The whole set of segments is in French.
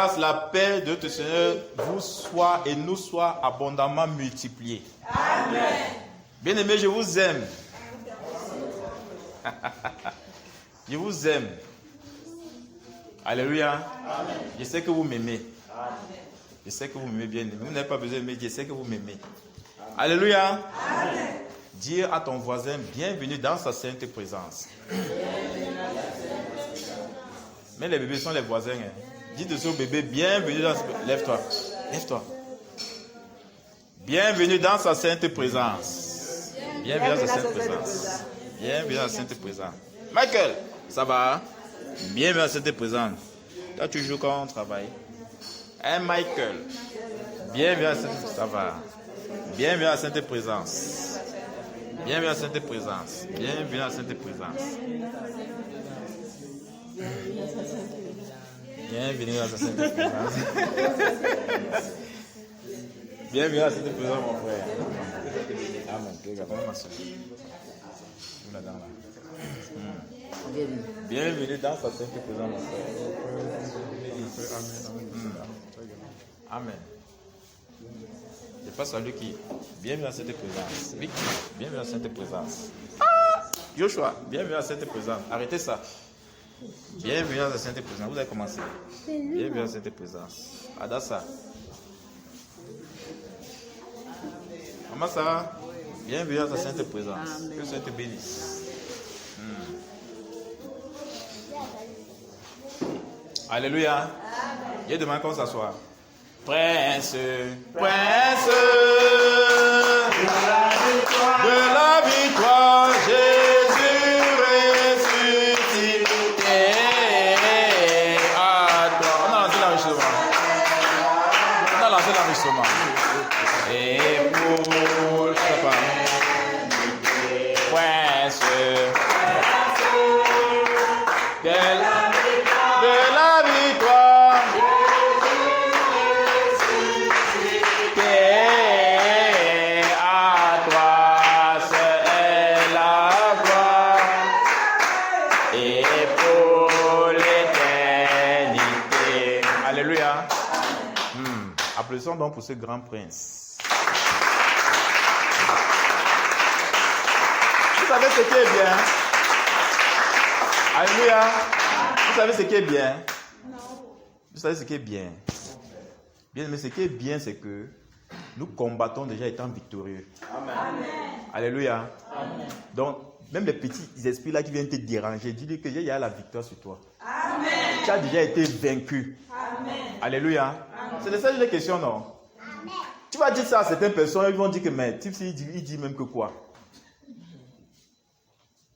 grâce, la paix de notre Seigneur vous soit et nous soit abondamment multipliée. Amen. Bien-aimés, je vous aime. Je vous aime. Alléluia. Amen. Je sais que vous m'aimez. Je sais que vous m'aimez bien. Vous n'avez pas besoin de m'aimer, je sais que vous m'aimez. Alléluia. Amen. Dire à ton voisin, bienvenue dans sa sainte présence. Mais les bébés sont les voisins. Dites au bébé, bienvenue dans sa... Lève-toi. Lève-toi. Bienvenue dans sa sainte présence. Bienvenue dans sa sainte présence. Bienvenue dans sa sainte présence. Michael, ça va? Bienvenue dans sa sainte présence. Toi, tu joues quand on travaille. Hein, Michael? Bienvenue dans sa sainte présence. Ça va? Bienvenue dans la sainte présence. Bienvenue dans la sainte présence. Bienvenue dans la sainte présence. Bienvenue dans sa sainte présence. Bienvenue dans la sainte présence, mon frère. Amen. Regarde ma soeur. La dame là. Bienvenue dans sa sainte présence, mon frère. Amen. Je passe à lui qui. Bienvenue dans cette présence. Vic, bienvenue dans cette présence. Joshua, bienvenue dans cette présence. Arrêtez ça. Bienvenue dans cette présence. Vous avez commencé. Bienvenue dans cette présence. Adassa. Maman Sarah, bienvenue dans cette présence. Que le Seigneur te bénisse. Alléluia. Dieu demande qu'on s'assoie. Prince, prince de la victoire, Jésus ressuscité à toi. On a lancé l'enregistrement. On a lancé l'enregistrement. Et pour papa, prince de la victoire. Applaudissons donc pour ce grand prince. Vous savez ce qui est bien? Alléluia. Vous savez ce qui est bien? Non. Vous savez ce qui est bien? Bien, mais ce qui est bien, c'est que nous combattons déjà étant victorieux. Amen. Alléluia. Amen. Donc, même les petits esprits là qui viennent te déranger, dis-lui qu'il y a la victoire sur toi. Amen. Tu as déjà été vaincu. Amen. Alléluia. Amen. C'est de ça que j'ai des questions, non? Amen. Tu vas dire ça à certaines personnes, ils vont dire que, mais il dit même que quoi?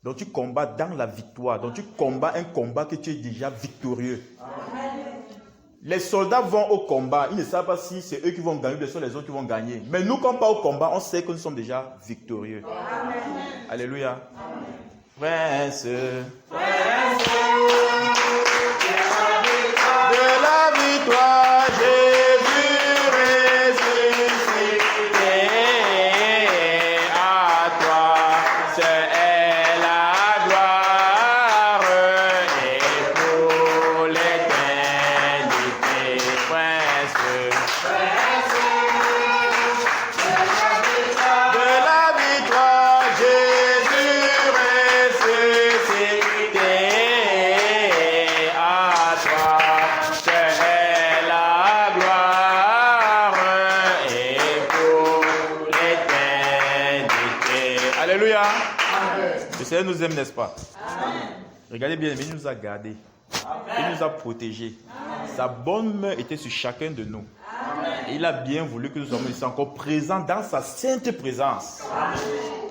Donc tu combats dans la victoire. Donc tu combats un combat que tu es déjà victorieux. Amen. Les soldats vont au combat. Ils ne savent pas si c'est eux qui vont gagner ou ce sont les autres qui vont gagner. Mais nous, quand on part au combat, on sait que nous sommes déjà victorieux. Amen. Alléluia. Prince de la victoire, Jésus ressuscité à toi, c'est la gloire et pour l'éternité. Prince de la victoire, Jésus ressuscité à toi. Alléluia. Le Seigneur nous aime, n'est-ce pas? Amen. Regardez bien, il nous a gardés. Il nous a protégés. Sa bonne main était sur chacun de nous. Amen. Et il a bien voulu que nous soyons ici encore présents dans sa sainte présence. Amen.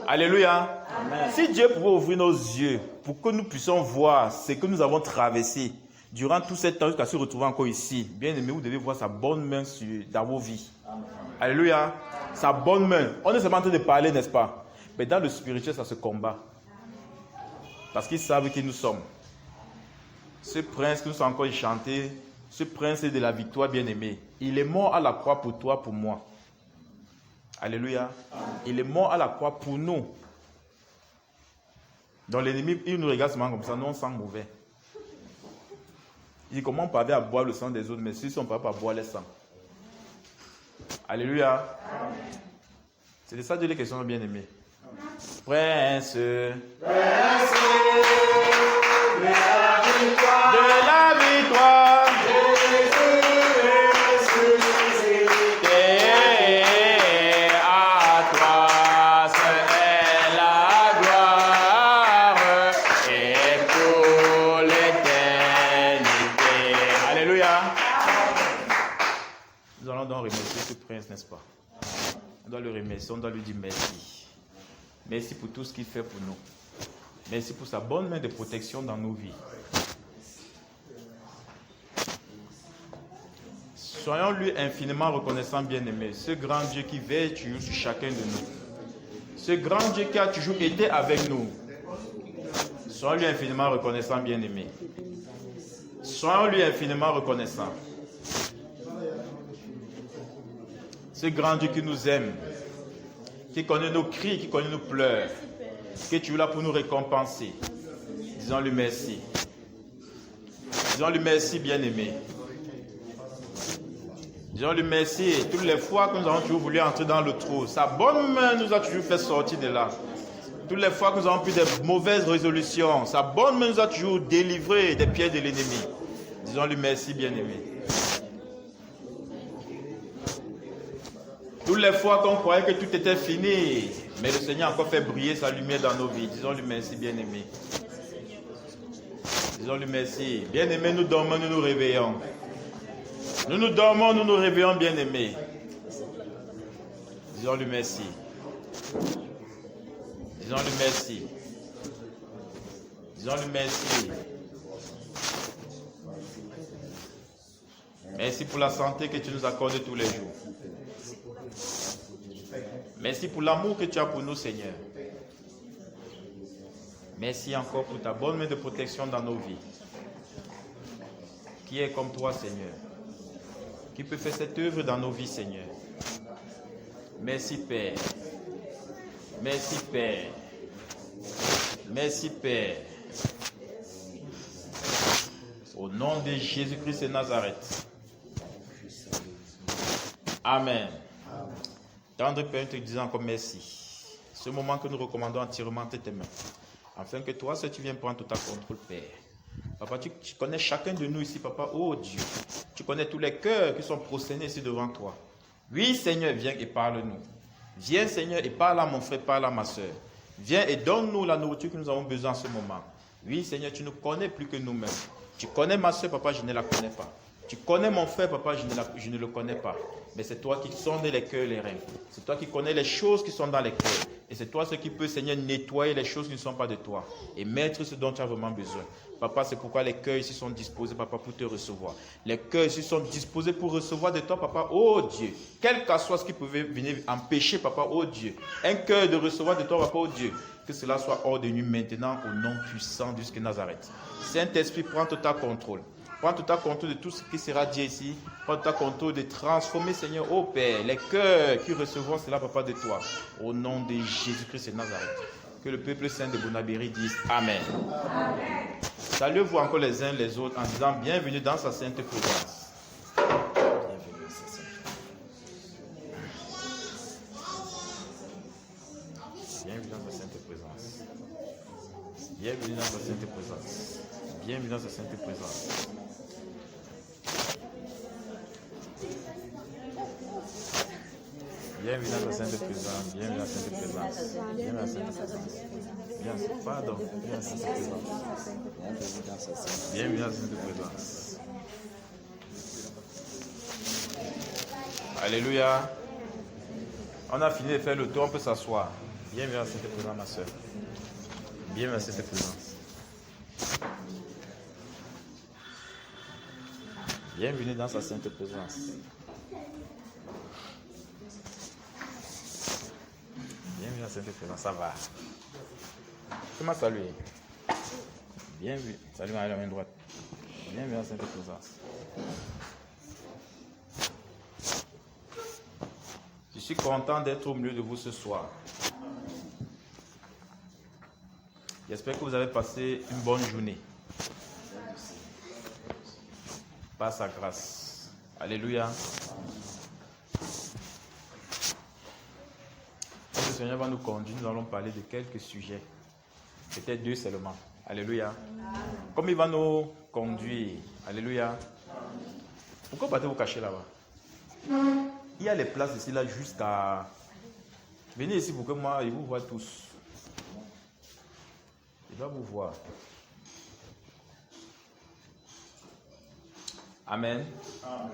Alléluia. Amen. Si Dieu pouvait ouvrir nos yeux pour que nous puissions voir ce que nous avons traversé durant tout ce temps jusqu'à se retrouver encore ici, bien aimé, vous devez voir sa bonne main dans vos vies. Amen. Alléluia. Sa bonne main. On est seulement en train de parler, n'est-ce pas? Mais dans le spirituel, ça se combat. Parce qu'ils savent qui nous sommes. Ce prince que nous sommes encore chanté, ce prince de la victoire bien-aimé, il est mort à la croix pour toi, pour moi. Alléluia. Il est mort à la croix pour nous. Donc l'ennemi, il nous regarde seulement comme ça, nous on sent mauvais. Il dit, comment on parvient à boire le sang des autres, mais si on ne parvient pas à boire les sangs. Alléluia. C'est de ça Dieu les questions, bien-aimés. Prince de la victoire. N'est-ce pas? On doit le remercier, on doit lui dire merci. Merci pour tout ce qu'il fait pour nous. Merci pour sa bonne main de protection dans nos vies. Soyons-lui infiniment reconnaissants, bien-aimés. Ce grand Dieu qui veille toujours sur chacun de nous. Ce grand Dieu qui a toujours été avec nous. Soyons-lui infiniment reconnaissants, bien-aimés. Soyons-lui infiniment reconnaissants. Ce grand Dieu qui nous aime, qui connaît nos cris, qui connaît nos pleurs, qui est toujours là pour nous récompenser. Disons-lui merci. Disons-lui merci, bien-aimé. Disons-lui merci. Toutes les fois que nous avons toujours voulu entrer dans le trou, sa bonne main nous a toujours fait sortir de là. Toutes les fois que nous avons pris des mauvaises résolutions, sa bonne main nous a toujours délivrés des pieds de l'ennemi. Disons-lui merci, bien-aimé. Toutes les fois qu'on croyait que tout était fini, mais le Seigneur a encore fait briller sa lumière dans nos vies. Disons-lui merci, bien-aimé. Disons-lui merci. Bien-aimé, nous dormons, nous nous réveillons. Nous nous dormons, nous nous réveillons, bien-aimé. Disons-lui merci. Disons-lui merci. Disons-lui merci. Merci pour la santé que tu nous accordes tous les jours. Merci pour l'amour que tu as pour nous, Seigneur. Merci encore pour ta bonne main de protection dans nos vies. Qui est comme toi, Seigneur? Qui peut faire cette œuvre dans nos vies, Seigneur? Merci, Père. Merci, Père. Merci, Père. Au nom de Jésus-Christ de Nazareth. Amen. Tendre Père, nous te disons encore merci. Ce moment que nous recommandons entièrement entre tes mains. Afin que toi, si tu viens prendre tout ta contrôle, Père. Papa, tu connais chacun de nous ici, Papa. Oh Dieu, tu connais tous les cœurs qui sont prosternés ici devant toi. Oui, Seigneur, viens et parle-nous. Viens, Seigneur, et parle à mon frère, parle à ma soeur. Viens et donne-nous la nourriture que nous avons besoin en ce moment. Oui, Seigneur, tu nous connais plus que nous-mêmes. Tu connais ma soeur, Papa, je ne la connais pas. Tu connais mon frère, Papa, je ne le connais pas. Mais c'est toi qui sondes les cœurs et les reins. C'est toi qui connais les choses qui sont dans les cœurs. Et c'est toi ce qui peut, Seigneur, nettoyer les choses qui ne sont pas de toi. Et mettre ce dont tu as vraiment besoin. Papa, c'est pourquoi les cœurs ici sont disposés, Papa, pour te recevoir. Les cœurs ici sont disposés pour recevoir de toi, Papa, oh Dieu. Quel que soit ce qui pouvait venir empêcher, Papa, oh Dieu. Un cœur de recevoir de toi, Papa, oh Dieu. Que cela soit hors de nous maintenant, au nom puissant du Nazareth. Saint-Esprit, prends tout ta contrôle. Prends tout ta contrôle de tout ce qui sera dit ici. Prends tout ta contrôle de transformer, Seigneur, ô Père, les cœurs qui recevront cela, Papa, de toi. Au nom de Jésus-Christ de Nazareth. Que le peuple saint de Bonabéry dise Amen. Amen. Saluez-vous encore les uns les autres en disant bienvenue dans sa sainte présence. Bienvenue dans sa sainte présence. Bienvenue dans sa sainte présence. Bienvenue dans sa sainte présence. Bienvenue dans sa sainte présence. Bienvenue dans sa sainte présence. Bienvenue dans sa sainte présence. Pardon. Bienvenue dans sa sainte présence. Bienvenue dans sa sainte présence. Alléluia. On a fini de faire le tour, on peut s'asseoir. Bienvenue dans sa sainte présence, ma soeur. Bienvenue dans sa sainte présence. Bienvenue dans sa sainte présence. Bienvenue dans sa sainte présence, ça va. Tu m'as salué. Bienvenue. Salut à la main droite. Bienvenue dans sa sainte présence. Je suis content d'être au milieu de vous ce soir. J'espère que vous avez passé une bonne journée. par sa grâce. Alléluia. Quand le Seigneur va nous conduire, nous allons parler de quelques sujets. Peut-être 2 seulement. Alléluia. Comme il va nous conduire. Alléluia. Pourquoi partez-vous cacher là-bas? Il y a les places ici là jusqu'à... Venez ici pour que moi, je vous vois tous. Je dois vous voir. Amen. Amen.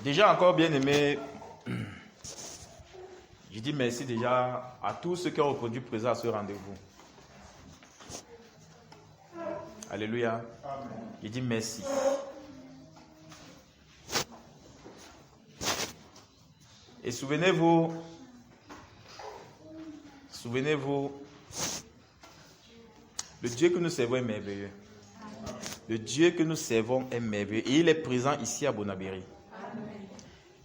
Déjà encore bien aimé, je dis merci déjà à tous ceux qui ont répondu présent à ce rendez-vous. Alléluia. Amen. Je dis merci. Et souvenez-vous, le Dieu que nous servons est merveilleux. Le Dieu que nous servons est merveilleux. Et il est présent ici à Bonabéry.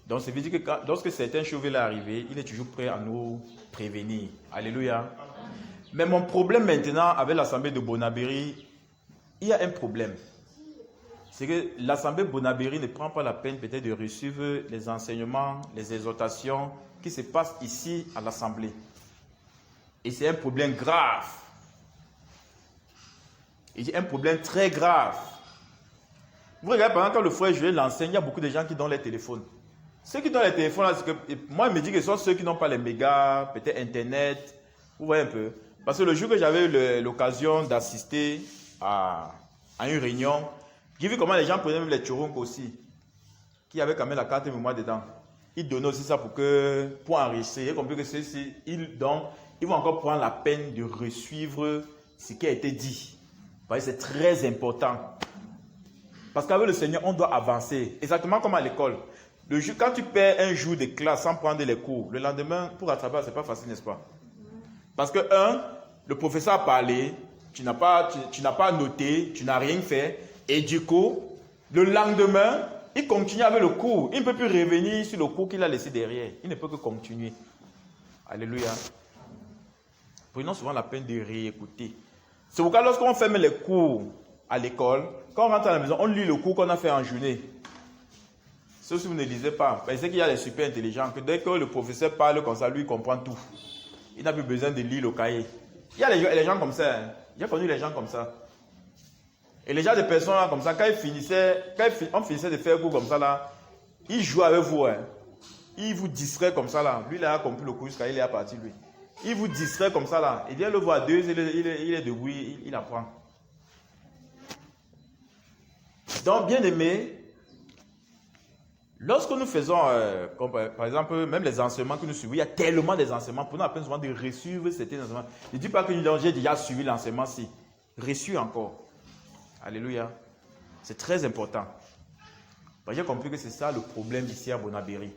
Donc, ça veut dire que lorsque certaines choses veulent arriver, il est toujours prêt à nous prévenir. Alléluia. Mais mon problème maintenant avec l'Assemblée de Bonabéry, il y a un problème. C'est que l'Assemblée Bonabéry ne prend pas la peine peut-être de recevoir les enseignements, les exhortations qui se passent ici à l'Assemblée. Et c'est un problème grave. Et c'est un problème très grave. Vous regardez, pendant quand le frère Joël l'enseigne, il y a beaucoup de gens qui donnent les téléphones. Ceux qui donnent les téléphones, là, moi, il me dit que ce sont ceux qui n'ont pas les mégas, peut-être Internet. Vous voyez un peu. Parce que le jour que j'avais eu l'occasion d'assister à une réunion, j'ai vu comment les gens prenaient même les tchorons aussi, qui avaient quand même la carte mémoire dedans. Ils donnaient aussi ça pour enregistrer. J'ai compris que ceux-ci, ils vont encore prendre la peine de resuivre ce qui a été dit. Vous voyez, c'est très important. Parce qu'avec le Seigneur, on doit avancer. Exactement comme à l'école. Quand tu perds un jour de classe sans prendre les cours, le lendemain, pour rattraper, ce n'est pas facile, n'est-ce pas? Parce que, le professeur a parlé, tu n'as pas noté, tu n'as rien fait. Et du coup, le lendemain, il continue avec le cours. Il ne peut plus revenir sur le cours qu'il a laissé derrière. Il ne peut que continuer. Alléluia. Prenons souvent la peine de réécouter. C'est pourquoi lorsqu'on ferme les cours à l'école, quand on rentre à la maison, on lit le cours qu'on a fait en journée. Sauf si vous ne lisez pas. Pensez qu'il y a les super intelligents, que dès que le professeur parle comme ça, lui, il comprend tout. Il n'a plus besoin de lire le cahier. Il y a les gens comme ça. Hein. J'ai connu les gens comme ça. Et les gens de personnes là, comme ça, quand on finissait de faire cours comme ça, là, ils jouent avec vous. Hein. Ils vous distraient comme ça, là. Lui, il a compris le cours jusqu'à il est parti, lui. Il vous distrait comme ça, là. Il vient le voir 2, il est debout, il apprend. Donc, bien aimé, lorsque nous faisons, comme, par exemple, même les enseignements que nous suivons, il y a tellement d'enseignements, pour nous, appelle souvent de resuivre certains enseignements. Je ne dis pas que j'ai déjà suivi l'enseignement, si. Reçu encore. Alléluia. C'est très important. J'ai compris que c'est ça le problème ici à Bonabéry.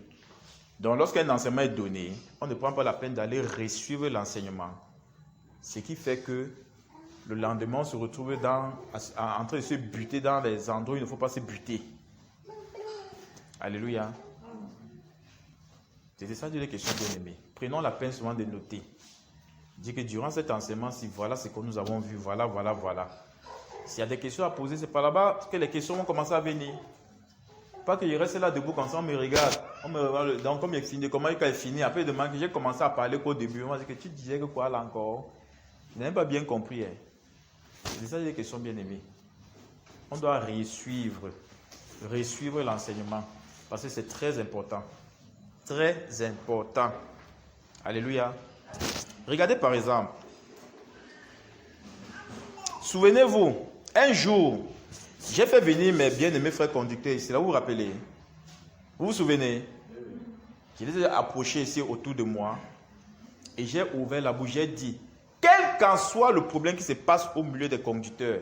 Donc, lorsqu'un enseignement est donné, on ne prend pas la peine d'aller resuivre l'enseignement. Ce qui fait que le lendemain, on se retrouve en train de se buter dans les endroits où il ne faut pas se buter. Alléluia. C'était ça les questions bien aimées. Prenons la peine souvent de noter. Dis que durant cet enseignement, si voilà ce que nous avons vu, voilà. S'il y a des questions à poser, c'est par là-bas que les questions vont commencer à venir. Pas que je reste là debout comme ça, on me regarde. Donc, comme il finit, comment il a fini, après il demande que j'ai commencé à parler qu'au début. Moi, c'est que tu disais que quoi là encore? Je n'ai pas bien compris. Hein. C'est ça les questions bien aimées. On doit resuivre l'enseignement. Parce que c'est très important. Très important. Alléluia. Regardez par exemple. Souvenez-vous, un jour, j'ai fait venir mes bien-aimés frères conducteurs ici. Là, vous vous rappelez? Vous vous souvenez? Je les ai approchés ici autour de moi. Et j'ai ouvert la bouche. J'ai dit, quel qu'en soit le problème qui se passe au milieu des conducteurs,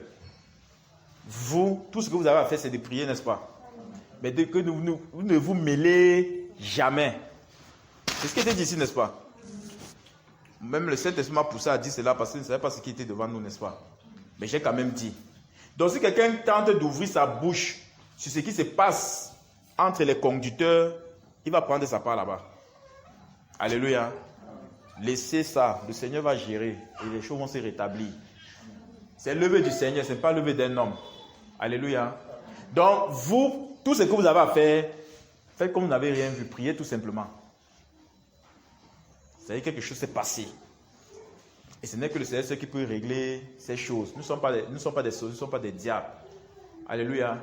vous, tout ce que vous avez à faire, c'est de prier, n'est-ce pas? Mais que vous ne vous mêlez jamais. C'est ce qui était dit ici, n'est-ce pas? Même le Saint-Esprit m'a poussé à dire cela parce qu'il ne savait pas ce qui était devant nous, n'est-ce pas? Mais j'ai quand même dit. Donc si quelqu'un tente d'ouvrir sa bouche sur ce qui se passe entre les conducteurs, il va prendre sa part là-bas. Alléluia. Laissez ça. Le Seigneur va gérer et les choses vont se rétablir. C'est l'œuvre du Seigneur, ce n'est pas l'œuvre d'un homme. Alléluia. Donc, vous, tout ce que vous avez à faire, faites comme vous n'avez rien vu. Priez tout simplement. C'est-à-dire que quelque chose s'est passé. Et ce n'est que le Seigneur qui peut régler ces choses. Nous ne sommes pas des sauts, nous ne sommes pas des diables. Alléluia.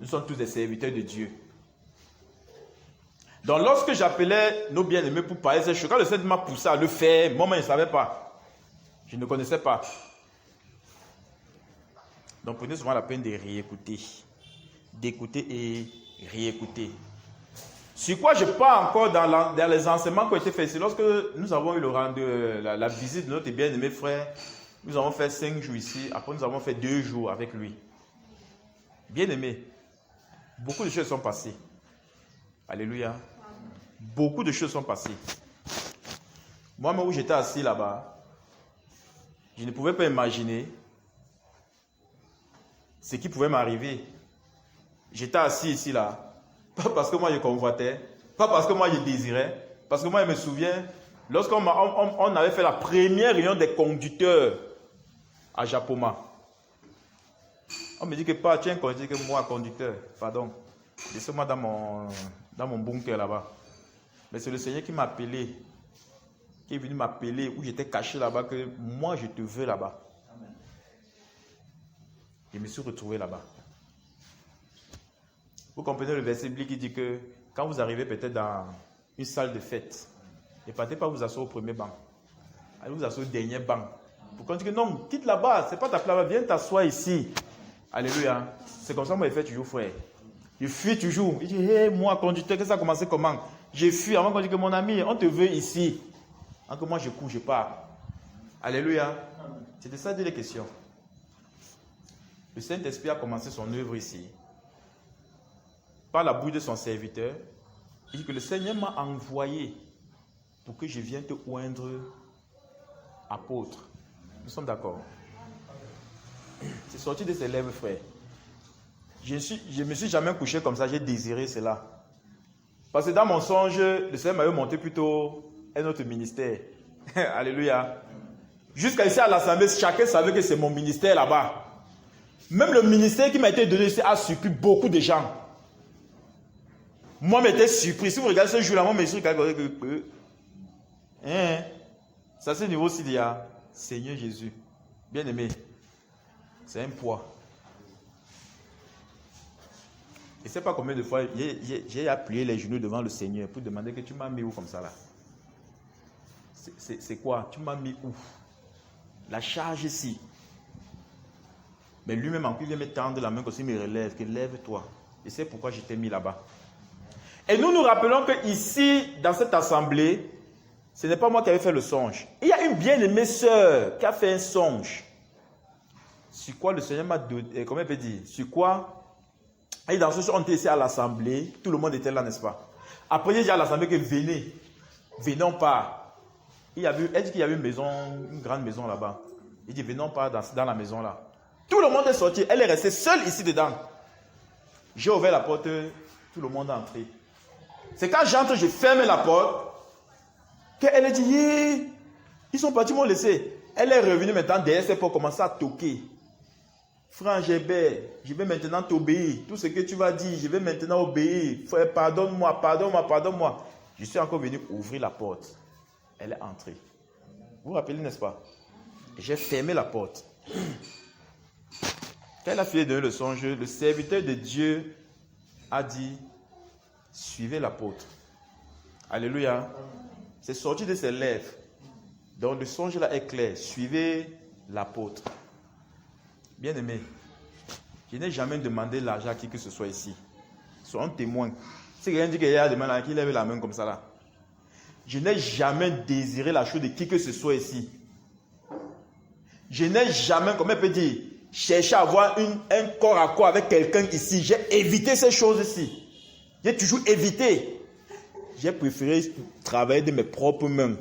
Nous sommes tous des serviteurs de Dieu. Donc, lorsque j'appelais nos bien-aimés pour parler de ces choses, quand le Seigneur m'a poussé à le faire, moi, je ne savais pas. Je ne connaissais pas. Donc, prenez souvent la peine de réécouter. D'écouter et réécouter. Sur quoi je pars encore dans les enseignements qui ont été faits ici. Lorsque nous avons eu la visite de notre bien-aimé frère, nous avons fait 5 jours ici. Après, nous avons fait 2 jours avec lui. Bien-aimé, beaucoup de choses sont passées. Alléluia. Beaucoup de choses sont passées. Moi-même, où j'étais assis là-bas, je ne pouvais pas imaginer ce qui pouvait m'arriver. J'étais assis ici là. Pas parce que moi je convoitais, pas parce que moi je désirais, parce que moi je me souviens, lorsqu'on avait fait la première réunion des conducteurs à Japoma, on me dit que pas, tu es un conducteur, que moi conducteur, pardon, laissez-moi dans mon bunker là-bas. Mais c'est le Seigneur qui m'a appelé, qui est venu m'appeler, où j'étais caché là-bas, que moi je te veux là-bas. Je me suis retrouvé là-bas. Vous comprenez le verset biblique qui dit que quand vous arrivez peut-être dans une salle de fête, ne partez pas vous asseoir au premier banc. Allez vous asseoir au dernier banc. Pourquoi on dit que non, quitte là-bas, c'est pas ta place, viens t'asseoir ici. Alléluia. C'est comme ça que moi je fais toujours, frère. Je fuis toujours. Il dit, hé, moi, conducteur, que ça a commencé comment? Je fuis avant qu'on dise que mon ami, on te veut ici. Alors que moi je cours, je pars. Alléluia. C'était ça les questions. Le Saint-Esprit a commencé son œuvre ici. Par la bouche de son serviteur, il dit que le Seigneur m'a envoyé pour que je vienne te oindre apôtre. Nous sommes d'accord. C'est sorti de ses lèvres, frère. Je ne me suis jamais couché comme ça, j'ai désiré cela. Parce que dans mon songe, le Seigneur m'avait montré plutôt un autre ministère. Alléluia. Jusqu'à ici à l'Assemblée, chacun savait que c'est mon ministère là-bas. Même le ministère qui m'a été donné ici a surpris beaucoup de gens. Moi, j'étais surpris. Si vous regardez ce jour-là, moi, je me suis dit ça, c'est le niveau aussi, il y a Seigneur Jésus. Bien aimé, c'est un poids. Je ne sais pas combien de fois j'ai appuyé les genoux devant le Seigneur pour demander que tu m'as mis où comme ça là. C'est quoi? Tu m'as mis où? La charge ici. Mais lui-même, en plus, il vient me tendre la main comme s'il me relève, que lève-toi. Et c'est pourquoi je t'ai mis là-bas. Et nous nous rappelons que ici, dans cette assemblée, ce n'est pas moi qui avais fait le songe. Il y a une bien-aimée sœur qui a fait un songe. Sur quoi le Seigneur m'a donné, comment il peut dire, sur quoi, et dans ce soir, on était ici à l'assemblée, tout le monde était là, n'est-ce pas? Après, j'ai dit à l'assemblée que venez, on part. Elle dit qu'il y avait une maison, une grande maison là-bas. Il dit, venons pas dans la maison là. Tout le monde est sorti, elle est restée seule ici dedans. J'ai ouvert la porte, tout le monde est entré. C'est quand j'entre, je ferme la porte, qu'elle a dit, ils sont partis, m'ont laissé. Elle est revenue maintenant derrière ses pour commencer à toquer. Frère Gébert, je vais maintenant t'obéir. Tout ce que tu vas dire, je vais maintenant obéir. Frère, pardonne-moi, pardonne-moi, pardonne-moi. Je suis encore venu ouvrir la porte. Elle est entrée. Vous vous rappelez, n'est-ce pas? J'ai fermé la porte. Quand elle a fini de donner le songe, le serviteur de Dieu a dit, suivez l'apôtre. Alléluia. C'est sorti de ses lèvres. Donc le songe là est clair. Suivez l'apôtre. Bien-aimé, je n'ai jamais demandé l'argent à qui que ce soit ici. Soyons témoins. Si quelqu'un dit qu'il y a des mains, qui lève la main comme ça là. Je n'ai jamais désiré la chose de qui que ce soit ici. Je n'ai jamais, comment on peut dire, cherché à avoir un corps à corps avec quelqu'un ici. J'ai évité ces choses-ci. J'ai toujours évité. J'ai préféré travailler de mes propres mains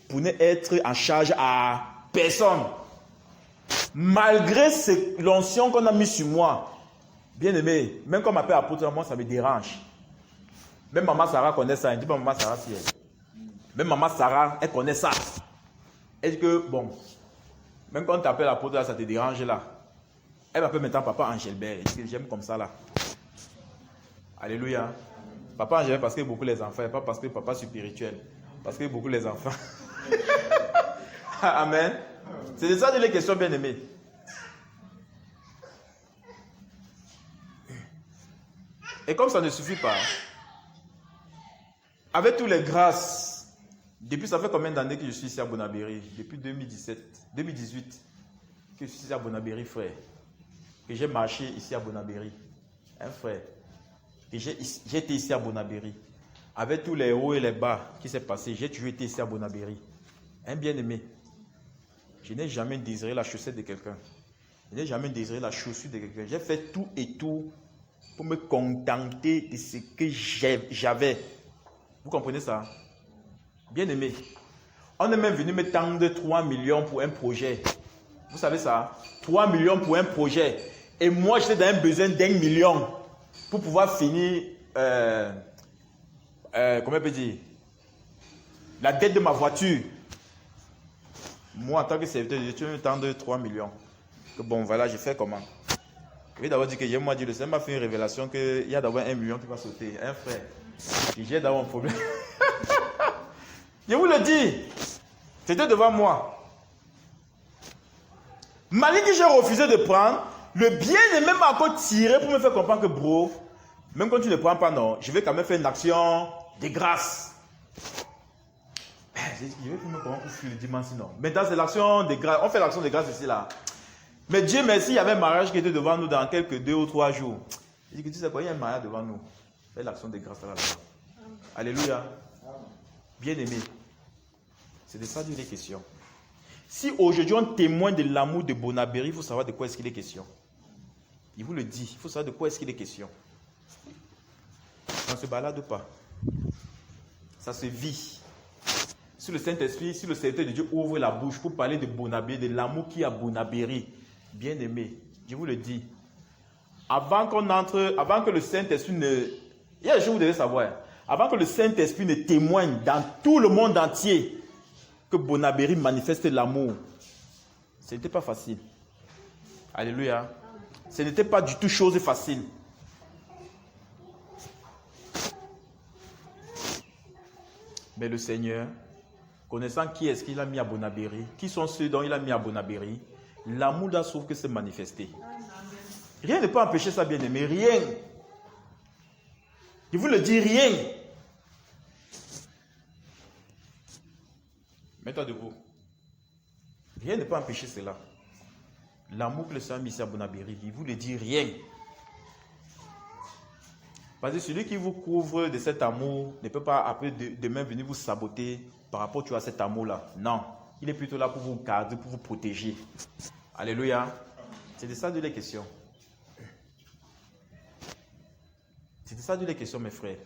pour ne être en charge à personne. Malgré l'onction qu'on a mis sur moi, bien aimé, même quand on m'appelle apôtre, moi ça me dérange. Même maman Sarah connaît ça. Elle dit pas maman Sarah si elle. Même maman Sarah, elle connaît ça. Elle dit que, bon, Même quand on t'appelle apôtre, là, ça te dérange là. Elle m'appelle maintenant Papa Angelbert. J'aime comme ça là. Alléluia. Papa Angelbert parce que beaucoup les enfants, et pas parce que papa spirituel. Parce que beaucoup les enfants. Amen. C'est de ça les questions, bien aimées. Et comme ça ne suffit pas, avec toutes les grâces, depuis ça fait combien d'années que je suis ici à Bonabéry? Depuis 2018, que je suis ici à Bonabéry, frère. Que j'ai marché ici à Bonabéry. Un frère. Que j'ai été ici à Bonabéry. Avec tous les hauts et les bas qui s'est passé, j'ai toujours été ici à Bonabéry. Un bien-aimé. Je n'ai jamais désiré la chaussette de quelqu'un. Je n'ai jamais désiré la chaussure de quelqu'un. J'ai fait tout et tout pour me contenter de ce que j'avais. Vous comprenez ça? Bien-aimé. On est même venu me tendre 3 millions pour un projet. Vous savez ça? 3 millions pour un projet. Et moi, j'étais dans un besoin d'1 million pour pouvoir finir, comment on peut dire, la dette de ma voiture. Moi, en tant que serviteur, je me tendre 3 millions. Que bon, voilà, j'ai fait comment? Je vais d'abord dire que moi, Dieu le Seigneur m'a fait une révélation qu'il y a d'abord 1 million qui va sauter. Un frère. J'ai d'abord un problème. Je vous le dis. C'était devant moi. Malgré que j'ai refusé de prendre, le bien-aimé m'a encore tiré pour me faire comprendre que, bro, même quand tu ne prends pas, non, je vais quand même faire une action de grâce. Je vais me comprendre pour fuir le dimanche, sinon. Maintenant, c'est l'action de grâce. On fait l'action de grâce ici, là. Mais Dieu merci, il y avait un mariage qui était devant nous dans quelques 2 ou 3 jours. Il dit que tu sais quoi, il y a un mariage devant nous. Fais l'action de grâce là. Alléluia. Bien-aimé. C'est de ça qu'il est question. Si aujourd'hui on témoigne de l'amour de Bonabéry, il faut savoir de quoi est-ce qu'il est question. Il vous le dit, il faut savoir de quoi est-ce qu'il est question. Ça ne se balade pas. Ça se vit. Si le Saint-Esprit, si le serviteur de Dieu ouvre la bouche pour parler de Bonabéry, de l'amour qu'il y a à Bonabéry, bien-aimé, je vous le dis, avant que le Saint-Esprit ne... Il y a des choses que vous devez savoir. Avant que le Saint-Esprit ne témoigne dans tout le monde entier que Bonabéry manifeste l'amour, ce n'était pas facile. Alléluia. Ce n'était pas du tout chose facile. Mais le Seigneur, connaissant qui est-ce qu'il a mis à Bonabéry, qui sont ceux dont il a mis à Bonabéry, l'amour là sauf que c'est manifesté. Rien ne peut empêcher ça, bien-aimé. Rien. Je vous le dis, rien. Mets-toi debout. Rien ne peut empêcher cela. L'amour que le Seigneur a mis ici à Bonabéry, il vous le dit, rien. Parce que celui qui vous couvre de cet amour ne peut pas après demain venir vous saboter par rapport à cet amour-là. Non. Il est plutôt là pour vous garder, pour vous protéger. Alléluia. C'est de ça de la question. C'est de ça de la question, mes frères.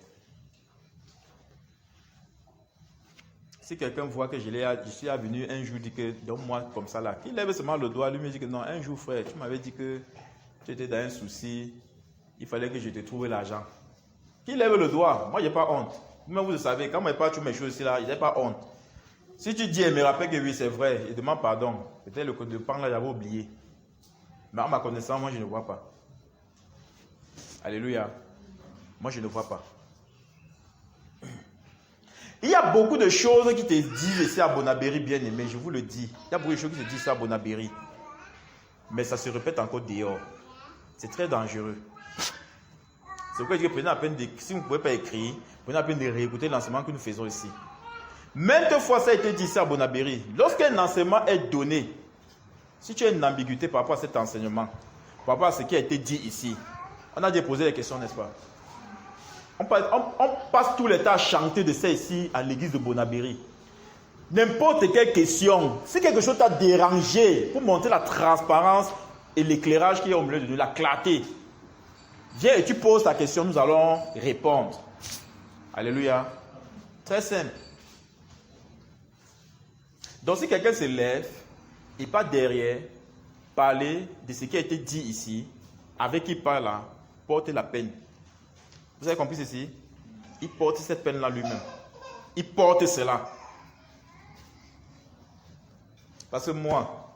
Si quelqu'un voit que je suis venu un jour, dit que donne-moi comme ça là, qu'il lève seulement le doigt, lui me dit que non, un jour frère, tu m'avais dit que tu étais dans un souci, il fallait que je te trouve l'argent. Qu'il lève le doigt, moi j'ai pas honte. Vous-même vous le savez, quand moi je parle toutes mes choses ici là, il n'y a pas honte. Si tu dis et me rappelle que oui c'est vrai, et demande pardon, peut-être le code de pan là j'avais oublié. Mais en ma connaissance, moi je ne vois pas. Alléluia. Moi je ne vois pas. Il y a beaucoup de choses qui te disent ici à Bonabéry, bien aimé, je vous le dis. Il y a beaucoup de choses qui te disent ici à Bonabéry. Mais ça se répète encore dehors. C'est très dangereux. C'est pourquoi je dis que prenez la peine de, si vous ne pouvez pas écrire, prenez la peine de réécouter l'enseignement que nous faisons ici. Maintes fois ça a été dit ici à Bonabéry. Lorsqu'un enseignement est donné, si tu as une ambiguïté par rapport à cet enseignement, par rapport à ce qui a été dit ici, on a déjà posé les questions, n'est-ce pas? On passe tout le temps à chanter de ça ici à l'église de Bonabéry. N'importe quelle question, si quelque chose t'a dérangé, pour montrer la transparence et l'éclairage qu'il y a au milieu de nous, la clarté, viens et tu poses ta question, nous allons répondre. Alléluia. Très simple. Donc si quelqu'un se lève et pas derrière, parler de ce qui a été dit ici, avec qui il parle là, porte la peine. Vous avez compris ceci? Il porte cette peine-là lui-même. Il porte cela. Parce que moi,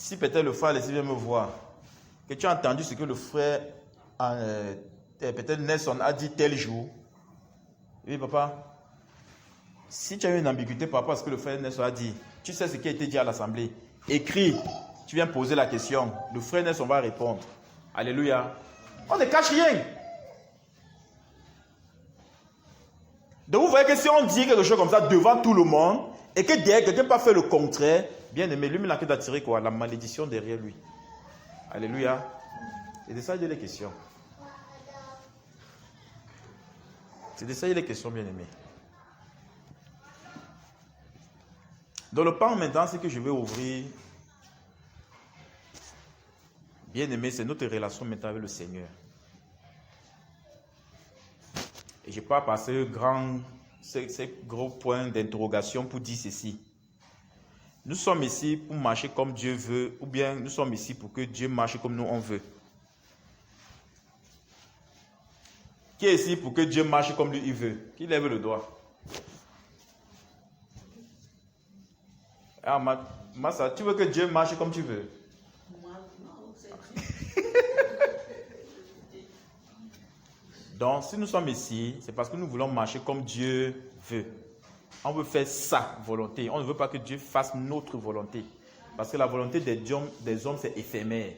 Si peut-être le frère laissé vient me voir, que tu as entendu ce que le frère, peut-être Nelson a dit tel jour. Oui, papa. Si tu as une ambiguïté par rapport à ce que le frère Nelson a dit, tu sais ce qui a été dit à l'assemblée. Écris, tu viens poser la question. Le frère Nelson va répondre. Alléluia. On ne cache rien. Donc vous voyez que si on dit quelque chose comme ça devant tout le monde, et que derrière quelqu'un peut faire le contraire, bien aimé, lui, il a d'attirer quoi? La malédiction derrière lui. Alléluia. C'est de ça qu'il y a les questions. C'est de ça qu'il y a les questions, bien aimé. Dans le pan maintenant, ce que je vais ouvrir, bien aimé, c'est notre relation maintenant avec le Seigneur. Et je pars par ces gros points d'interrogation pour dire ceci. Nous sommes ici pour marcher comme Dieu veut, ou bien nous sommes ici pour que Dieu marche comme nous on veut. Qui est ici pour que Dieu marche comme lui il veut? Qui lève le doigt? Ah, Massa, tu veux que Dieu marche comme tu veux? Donc, si nous sommes ici, c'est parce que nous voulons marcher comme Dieu veut. On veut faire sa volonté. On ne veut pas que Dieu fasse notre volonté. Parce que la volonté des hommes, c'est éphémère.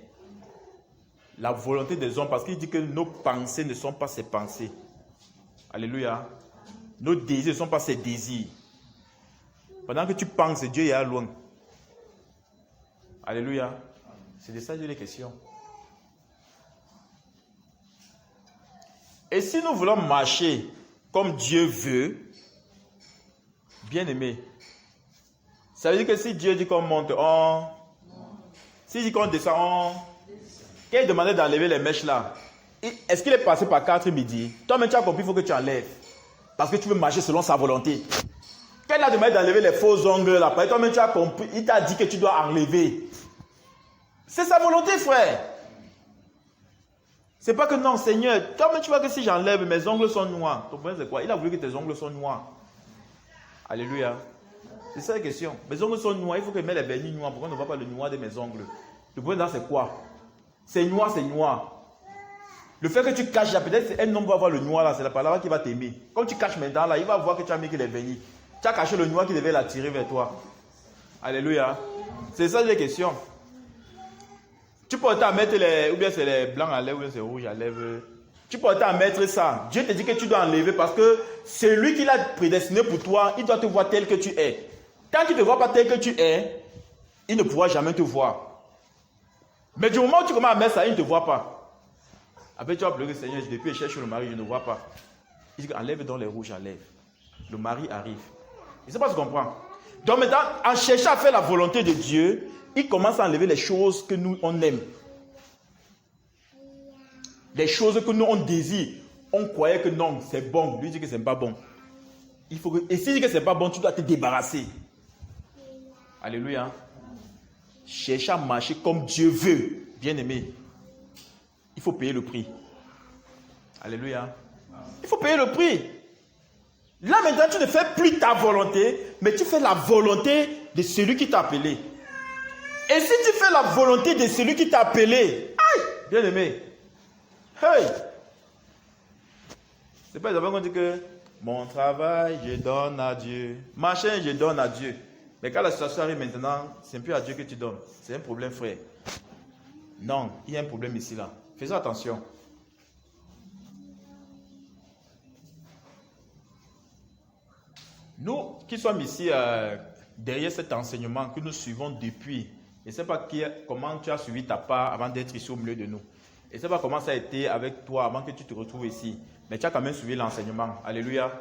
La volonté des hommes, parce qu'il dit que nos pensées ne sont pas ses pensées. Alléluia. Nos désirs ne sont pas ses désirs. Pendant que tu penses, Dieu est loin. Alléluia. C'est de ça que j'ai les questions. Et si nous voulons marcher comme Dieu veut, bien aimé, ça veut dire que si Dieu dit qu'on monte, s'il dit qu'on descend, quand il demandait d'enlever les mèches là, est-ce qu'il est passé par 4 midi? Toi-même, tu as compris, il faut que tu enlèves. Parce que tu veux marcher selon sa volonté. Quand il a demandé d'enlever les faux ongles là, toi-même, tu as compris, il t'a dit que tu dois enlever. C'est sa volonté, frère. C'est pas que non, Seigneur, toi-même, tu vois que si j'enlève, mes ongles sont noirs. Ton problème, c'est quoi? Il a voulu que tes ongles soient noirs. Alléluia. C'est ça la question. Mes ongles sont noirs, il faut que je mette les vernis noirs. Pourquoi on ne voit pas le noir de mes ongles? Le problème, c'est quoi? C'est noir, c'est noir. Le fait que tu caches, peut-être un homme va voir le noir là, c'est la parole qui va t'aimer. Comme tu caches maintenant là, il va voir que tu as mis que les vernis. Tu as caché le noir qui devait l'attirer vers toi. Alléluia. C'est ça la question. Tu peux à mettre les, ou bien c'est les blancs à lèvres, ou bien c'est rouge à lèvres. Tu peux à mettre ça. Dieu te dit que tu dois enlever parce que c'est lui qui l'a prédestiné pour toi. Il doit te voir tel que tu es. Tant qu'il ne te voit pas tel que tu es, il ne pourra jamais te voir. Mais du moment où tu commences à mettre ça, il ne te voit pas. Après tu vas pleurer, Seigneur, depuis je cherche le mari, je ne vois pas. Il dit enlève donc les rouges à lèvres. Le mari arrive. Je ne sais pas si tu comprends. Donc maintenant, en cherchant à faire la volonté de Dieu, il commence à enlever les choses que nous, on aime. Les choses que nous, on désire. On croyait que non, c'est bon. Lui dit que ce n'est pas bon. Et s'il dit que ce n'est pas bon, tu dois te débarrasser. Alléluia. Cherche à marcher comme Dieu veut. Bien aimé. Il faut payer le prix. Alléluia. Il faut payer le prix. Là maintenant, tu ne fais plus ta volonté, mais tu fais la volonté de celui qui t'a appelé. Et si tu fais la volonté de celui qui t'a appelé, aïe, bien aimé, hey, c'est pas d'abord qu'on dit que mon travail, je donne à Dieu. Machin, je donne à Dieu. Mais quand la situation arrive maintenant, c'est plus à Dieu que tu donnes. C'est un problème, frère. Non, il y a un problème ici, là. Faisons attention. Nous qui sommes ici derrière cet enseignement que nous suivons depuis, je ne sais pas comment tu as suivi ta part avant d'être ici au milieu de nous. Je ne sais pas comment ça a été avec toi avant que tu te retrouves ici. Mais tu as quand même suivi l'enseignement. Alléluia.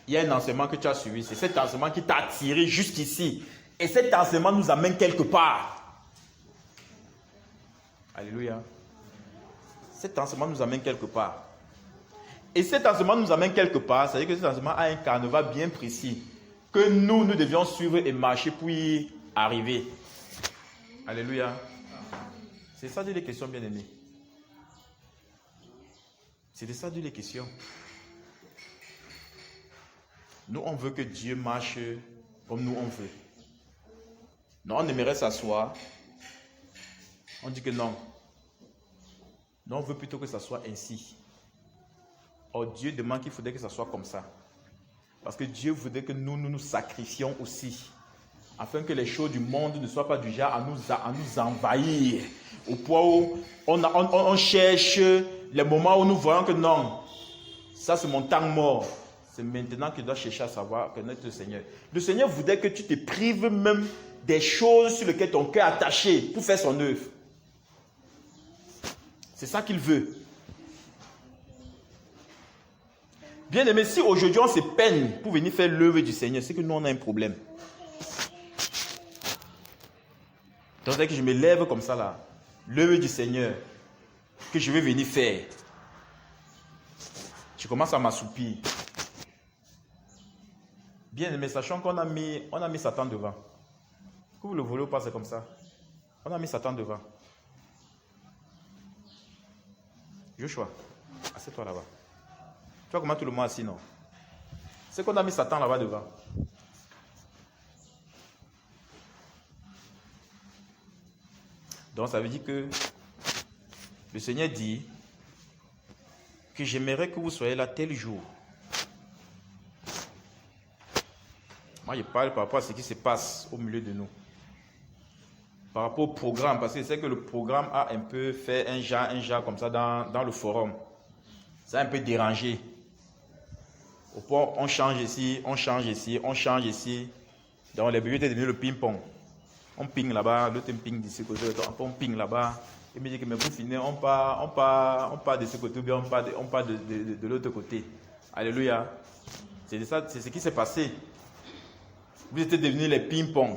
Il y a un enseignement que tu as suivi. C'est cet enseignement qui t'a attiré jusqu'ici. Et cet enseignement nous amène quelque part. Alléluia. Cet enseignement nous amène quelque part. Et cet enseignement nous amène quelque part. C'est-à-dire que cet enseignement a un carnaval bien précis que nous devions suivre et marcher pour y arriver. Alléluia. C'est ça les questions, bien aimés. C'est de ça les questions. Nous, on veut que Dieu marche comme nous, on veut. Non, on aimerait s'asseoir On dit que non. Non, on veut plutôt que ça soit ainsi. Or, Dieu demande qu'il faudrait que ça soit comme ça. Parce que Dieu voudrait que nous sacrifions aussi. Afin que les choses du monde ne soient pas du genre à nous envahir. Au point où on cherche les moments où nous voyons que non, ça c'est mon temps mort. C'est maintenant que je dois chercher à savoir connaître le Seigneur. Le Seigneur voudrait que tu te prives même des choses sur lesquelles ton cœur est attaché pour faire son œuvre. C'est ça qu'il veut. Bien aimé, si aujourd'hui on se peine pour venir faire l'œuvre du Seigneur, c'est que nous on a un problème. Donc dès que je me lève comme ça là, l'œuvre du Seigneur que je vais venir faire, je commence à m'assoupir. Bien aimé, sachant qu'on a mis Satan devant. Que vous le voulez ou pas, c'est comme ça. On a mis Satan devant. Joshua, assieds-toi là-bas. Tu vois comment tout le monde est assis, non? C'est qu'on a mis Satan là-bas devant. Donc ça veut dire que le Seigneur dit que j'aimerais que vous soyez là tel jour. Moi je parle par rapport à ce qui se passe au milieu de nous. Par rapport au programme, parce que c'est que le programme a un peu fait un genre comme ça dans le forum. Ça a un peu dérangé. Au point, on change ici, on change ici, on change ici. Donc les bébés étaient devenus le ping-pong. On ping là-bas, l'autre ping de ce côté, on ping là-bas. Il me dit que mais pour finir, on part de ce côté, ou bien on part de l'autre côté. Alléluia. C'est ça, c'est ce qui s'est passé. Vous étiez devenus les ping-pong.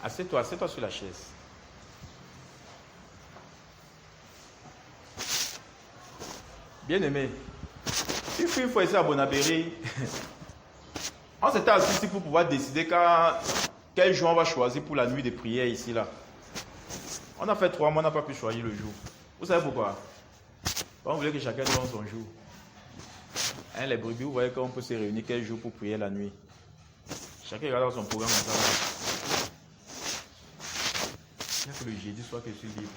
Assieds-toi sur la chaise. Bien aimé, il faut essayer à Bonabéry. On s'était assis ici pour pouvoir décider quel jour on va choisir pour la nuit de prière ici là. On a fait 3 mois, on n'a pas pu choisir le jour. Vous savez pourquoi? On voulait que chacun donne son jour. Hein, les brebis, vous voyez qu'on peut se réunir quel jour pour prier la nuit. Chacun regarde son programme comme ça. Il n'y a que le jeudi soir que je suis libre.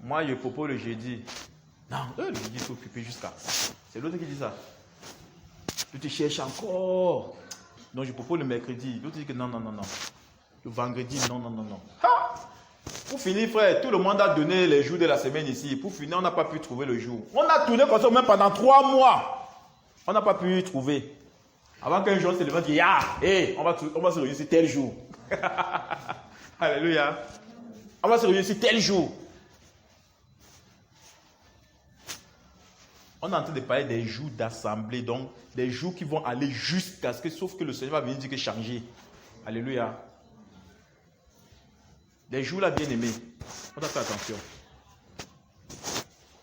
Moi, je propose le jeudi. Non, le jeudi, il faut occuper jusqu'à. C'est l'autre qui dit ça. Tu te cherches encore. Donc, je propose le mercredi. L'autre dit que non. Le vendredi, non. Ha! Pour finir, frère, tout le monde a donné les jours de la semaine ici. Pour finir, on n'a pas pu trouver le jour. On a tourné comme ça même pendant 3 mois. On n'a pas pu trouver. Avant qu'un jour, c'est le vent qui dit, on va se réunir ici tel jour. Alléluia. On va se réunir ici tel jour. On est en train de parler des jours d'assemblée, donc des jours qui vont aller jusqu'à ce que, sauf que le Seigneur va venir dire que changer. Alléluia. Des jours là, bien aimés, on doit faire attention.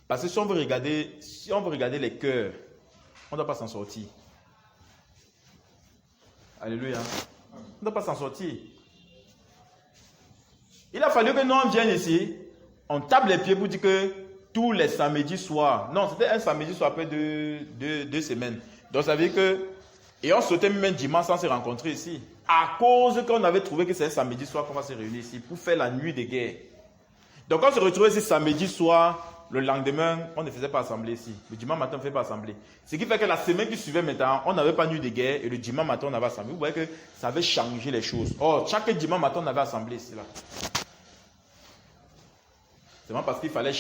Parce que si on veut regarder les cœurs, on ne doit pas s'en sortir. Alléluia. On ne doit pas s'en sortir. Il a fallu que nous on vienne ici, on tape les pieds pour dire que tous les samedis soirs, non, c'était un samedi soir après 2 semaines. Donc ça veut dire que, et on sautait même dimanche sans se rencontrer ici. À cause qu'on avait trouvé que c'est un samedi soir qu'on va se réunir ici pour faire la nuit de guerre. Donc on se retrouvait ici samedi soir, le lendemain, on ne faisait pas assemblée ici. Le dimanche matin, on ne faisait pas assemblée. Ce qui fait que la semaine qui suivait maintenant, on n'avait pas nuit de guerre et le dimanche matin, on avait assemblée. Vous voyez que ça avait changé les choses. Oh, chaque dimanche matin, on avait assemblée ici là. C'est vraiment parce qu'il fallait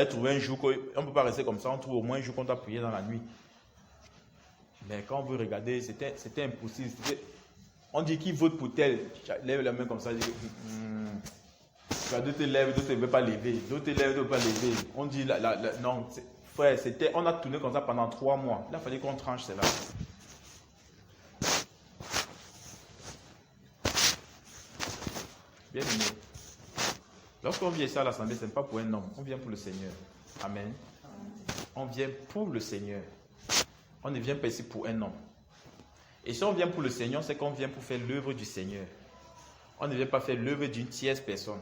trouver un jour, on ne peut pas rester comme ça, on trouve au moins un jour qu'on doit prier dans la nuit. Mais quand on veut regarder, c'était impossible. On dit qui vote pour tel, lève la main comme ça, d'autres te lèvent, d'autres ne veulent pas lever, d'autres te lèvent, d'autres ne veulent pas lever. On dit, non, frère, on a tourné comme ça pendant 3 mois. Là, il fallait qu'on tranche cela. Bien aimé. Lorsqu'on vient ici à l'assemblée, ce n'est pas pour un homme, on vient pour le Seigneur. Amen. On vient pour le Seigneur. On ne vient pas ici pour un homme. Et si on vient pour le Seigneur, c'est qu'on vient pour faire l'œuvre du Seigneur. On ne vient pas faire l'œuvre d'une tierce personne.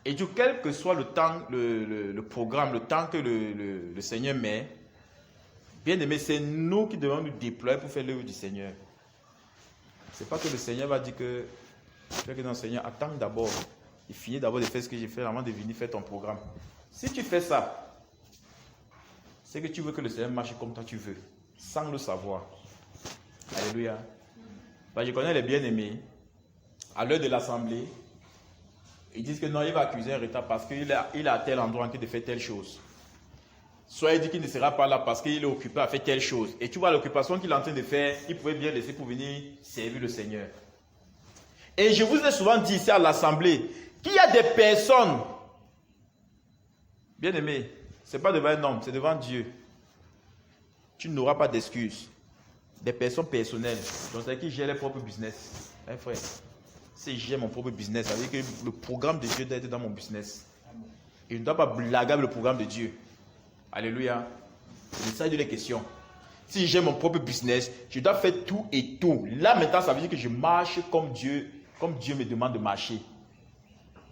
Et du quel que soit le temps, le programme, le temps que le Seigneur met, Bien aimé, c'est nous qui devons nous déployer pour faire l'œuvre du Seigneur. Ce n'est pas que le Seigneur va dire que non, Seigneur, attends d'abord. Et finis d'abord de faire ce que j'ai fait avant de venir faire ton programme. Si tu fais ça, c'est que tu veux que le Seigneur marche comme toi tu veux, sans le savoir. Alléluia. Je connais les bien-aimés, à l'heure de l'assemblée, ils disent que non, il va accuser un retard parce qu'il est à tel endroit en train de faire telle chose. Soit il dit qu'il ne sera pas là parce qu'il est occupé à faire telle chose. Et tu vois l'occupation qu'il est en train de faire, il pouvait bien laisser pour venir servir le Seigneur. Et je vous ai souvent dit ici à l'assemblée qu'il y a des personnes, bien aimés, ce n'est pas devant un homme, c'est devant Dieu. Tu n'auras pas d'excuses. Des personnes personnelles, donc c'est qui gèrent leur propre business. Hein, frère, si je gère mon propre business, ça veut dire que le programme de Dieu doit être dans mon business. Et je ne dois pas blaguer avec le programme de Dieu. Alléluia. C'est ça de la question. Si j'ai mon propre business, je dois faire tout et tout. Là maintenant, ça veut dire que je marche comme Dieu me demande de marcher.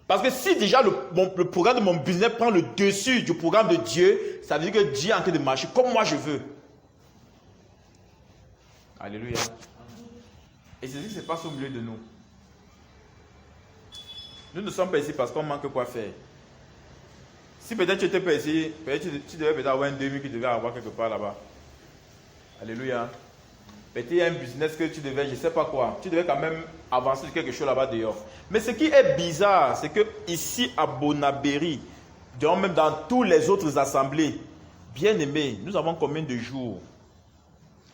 Parce que si déjà le programme de mon business prend le dessus du programme de Dieu, ça veut dire que Dieu est en train de marcher comme moi je veux. Alléluia. Et c'est ce qui se passe au milieu de nous. Nous ne sommes pas ici parce qu'on manque quoi faire. Si peut-être tu n'étais pas ici, peut-être tu devais peut-être avoir un demi qui devait avoir quelque part là-bas. Alléluia. Peut-être il y a un business que tu devais, je ne sais pas quoi. Tu devais quand même avancer quelque chose là-bas dehors. Mais ce qui est bizarre, c'est que ici à Bonabéry, même dans toutes les autres assemblées, bien aimés, nous avons combien de jours?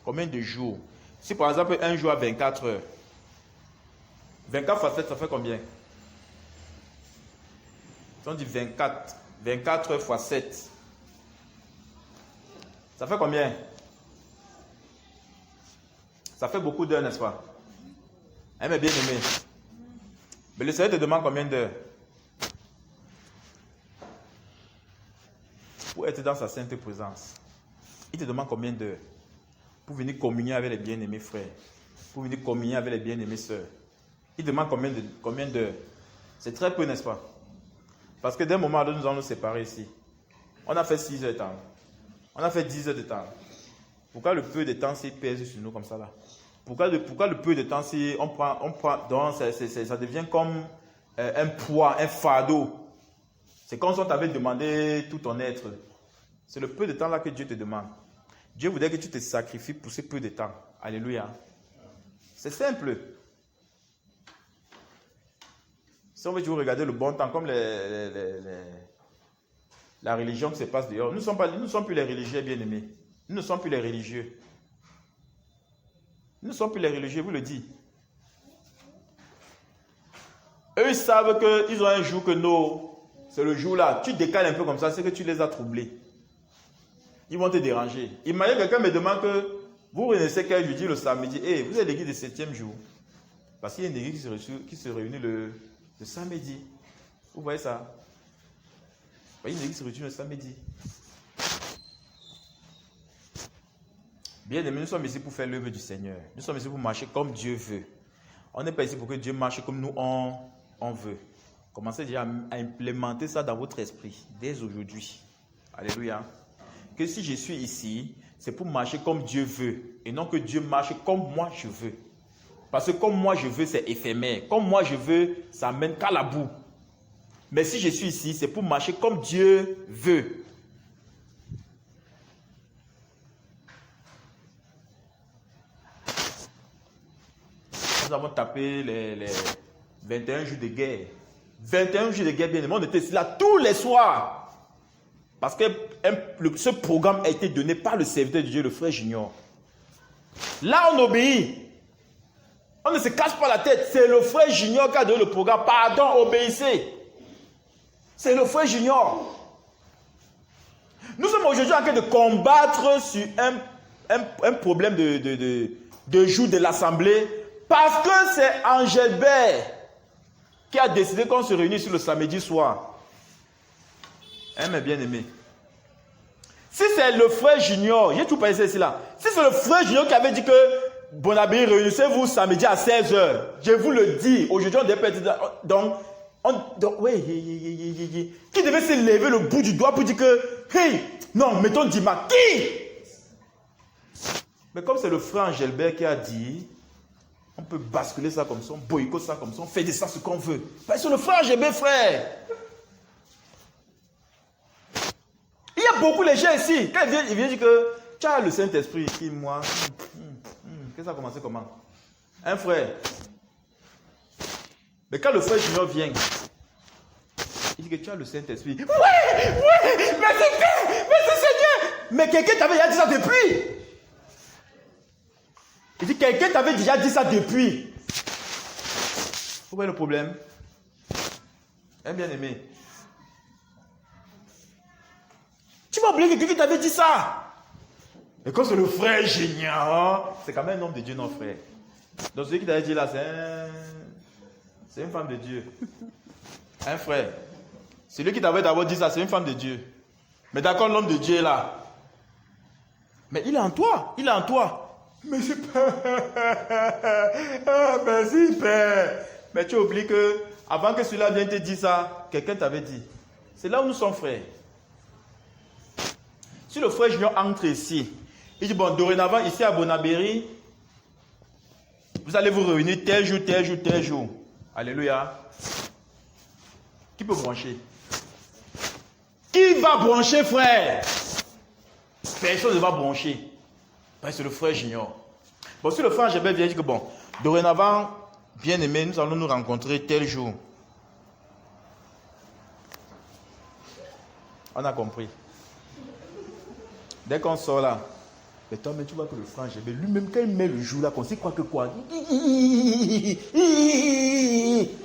Combien de jours? Si par exemple un jour à 24 heures, 24 fois 7, ça fait combien? On dit 24 heures fois 7. Ça fait combien? Ça fait beaucoup d'heures, n'est-ce pas? Mais bien aimé. Mais le Seigneur te demande combien d'heures? Pour être dans sa sainte présence. Il te demande combien d'heures? Pour venir communier avec les bien-aimés frères. Pour venir communier avec les bien-aimés sœurs. Il demande combien d'heures? C'est très peu, n'est-ce pas? Parce que d'un moment à l'autre, nous allons nous séparer ici. On a fait 6 heures de temps. On a fait 10 heures de temps. Pourquoi le peu de temps s'il pèse sur nous comme ça là? Pourquoi le peu de temps si on prend donc ça devient comme un poids, un fardeau. C'est comme si on t'avait demandé tout ton être. C'est le peu de temps là que Dieu te demande. Dieu voudrait que tu te sacrifies pour ce peu de temps. Alléluia. C'est simple. Si on veut toujours regarder le bon temps, comme la religion qui se passe dehors, nous ne sommes plus les religieux bien-aimés. Nous ne sommes plus les religieux. Nous ne sommes plus les religieux, vous le dites. Eux, ils savent qu'ils ont un jour que c'est le jour là. Tu décales un peu comme ça, c'est que tu les as troublés. Ils vont te déranger. Imagine quelqu'un me demande que vous renaissez quel jeudi le samedi. Vous êtes l'église du 7e jour. Parce qu'il y a une église qui se réunit le samedi. Vous voyez ça? Vous voyez une église se réunit le samedi. Bien aimés, nous sommes ici pour faire l'œuvre du Seigneur. Nous sommes ici pour marcher comme Dieu veut. On n'est pas ici pour que Dieu marche comme nous on veut. Commencez déjà à implémenter ça dans votre esprit dès aujourd'hui. Alléluia. Que si je suis ici, c'est pour marcher comme Dieu veut et non que Dieu marche comme moi je veux. Parce que comme moi je veux, c'est éphémère. Comme moi je veux, ça mène qu'à la boue. Mais si je suis ici, c'est pour marcher comme Dieu veut. Nous avons tapé les 21 jours de guerre. 21 jours de guerre, bien aimé. On était là tous les soirs. Parce que ce programme a été donné par le serviteur de Dieu, le frère Junior. Là, on obéit. On ne se casse pas la tête. C'est le frère Junior qui a donné le programme. Pardon, obéissez. C'est le frère Junior. Nous sommes aujourd'hui en train de combattre sur un problème de jour de l'assemblée. Parce que c'est Angelbert qui a décidé qu'on se réunisse sur le samedi soir. Mes bien-aimés. Si c'est le frère Junior, j'ai tout passé ici là. Si c'est le frère Junior qui avait dit que Bonabéry, réunissez-vous samedi à 16h. Je vous le dis. Aujourd'hui, on devait être donc, oui. Qui devait se lever le bout du doigt pour dire que, hey, non, mettons dimanche. Qui? Mais comme c'est le frère Angelbert qui a dit, on peut basculer ça comme ça, on boycotte ça comme ça, on fait de ça ce qu'on veut. Parce que le frère Angelbert, frère. Il y a beaucoup de gens ici. Quand il vient dire que tu as le Saint-Esprit, qui moi. Qu'est-ce que ça a commencé comment? Un frère. Mais quand le frère Junior vient, il dit que tu as le Saint-Esprit. Oui, mais c'est Seigneur. Mais quelqu'un t'avait déjà dit ça depuis. Il dit quelqu'un t'avait déjà dit ça depuis. Vous voyez le problème? Un bien-aimé. Tu m'as oublié que quelqu'un t'avait dit ça. Et quand c'est le frère Junior, c'est quand même un homme de Dieu, non frère. Donc celui qui t'avait dit là, c'est une femme de Dieu. Un frère. Celui qui t'avait d'abord dit ça, c'est une femme de Dieu. Mais d'accord, l'homme de Dieu est là. Mais il est en toi. Il est en toi. Mais c'est pas... Ah, merci, Père. Mais tu oublies que avant que celui-là vienne te dire ça, quelqu'un t'avait dit. C'est là où nous sommes frères. Si le frère Junior entre ici, il dit, bon, dorénavant, ici à Bonabéry, vous allez vous réunir tel jour, tel jour, tel jour. Alléluia. Qui peut brancher? Qui va brancher, frère? Personne ne va brancher. Parce que c'est le frère Junior. Bon, si le frère Angébert vient dire que bon, dorénavant, bien aimé, nous allons nous rencontrer tel jour. On a compris. Dès qu'on sort là, mais toi, mais tu vois que le frère Angébert, lui-même, quand il met le jour là, qu'on sait quoi que quoi.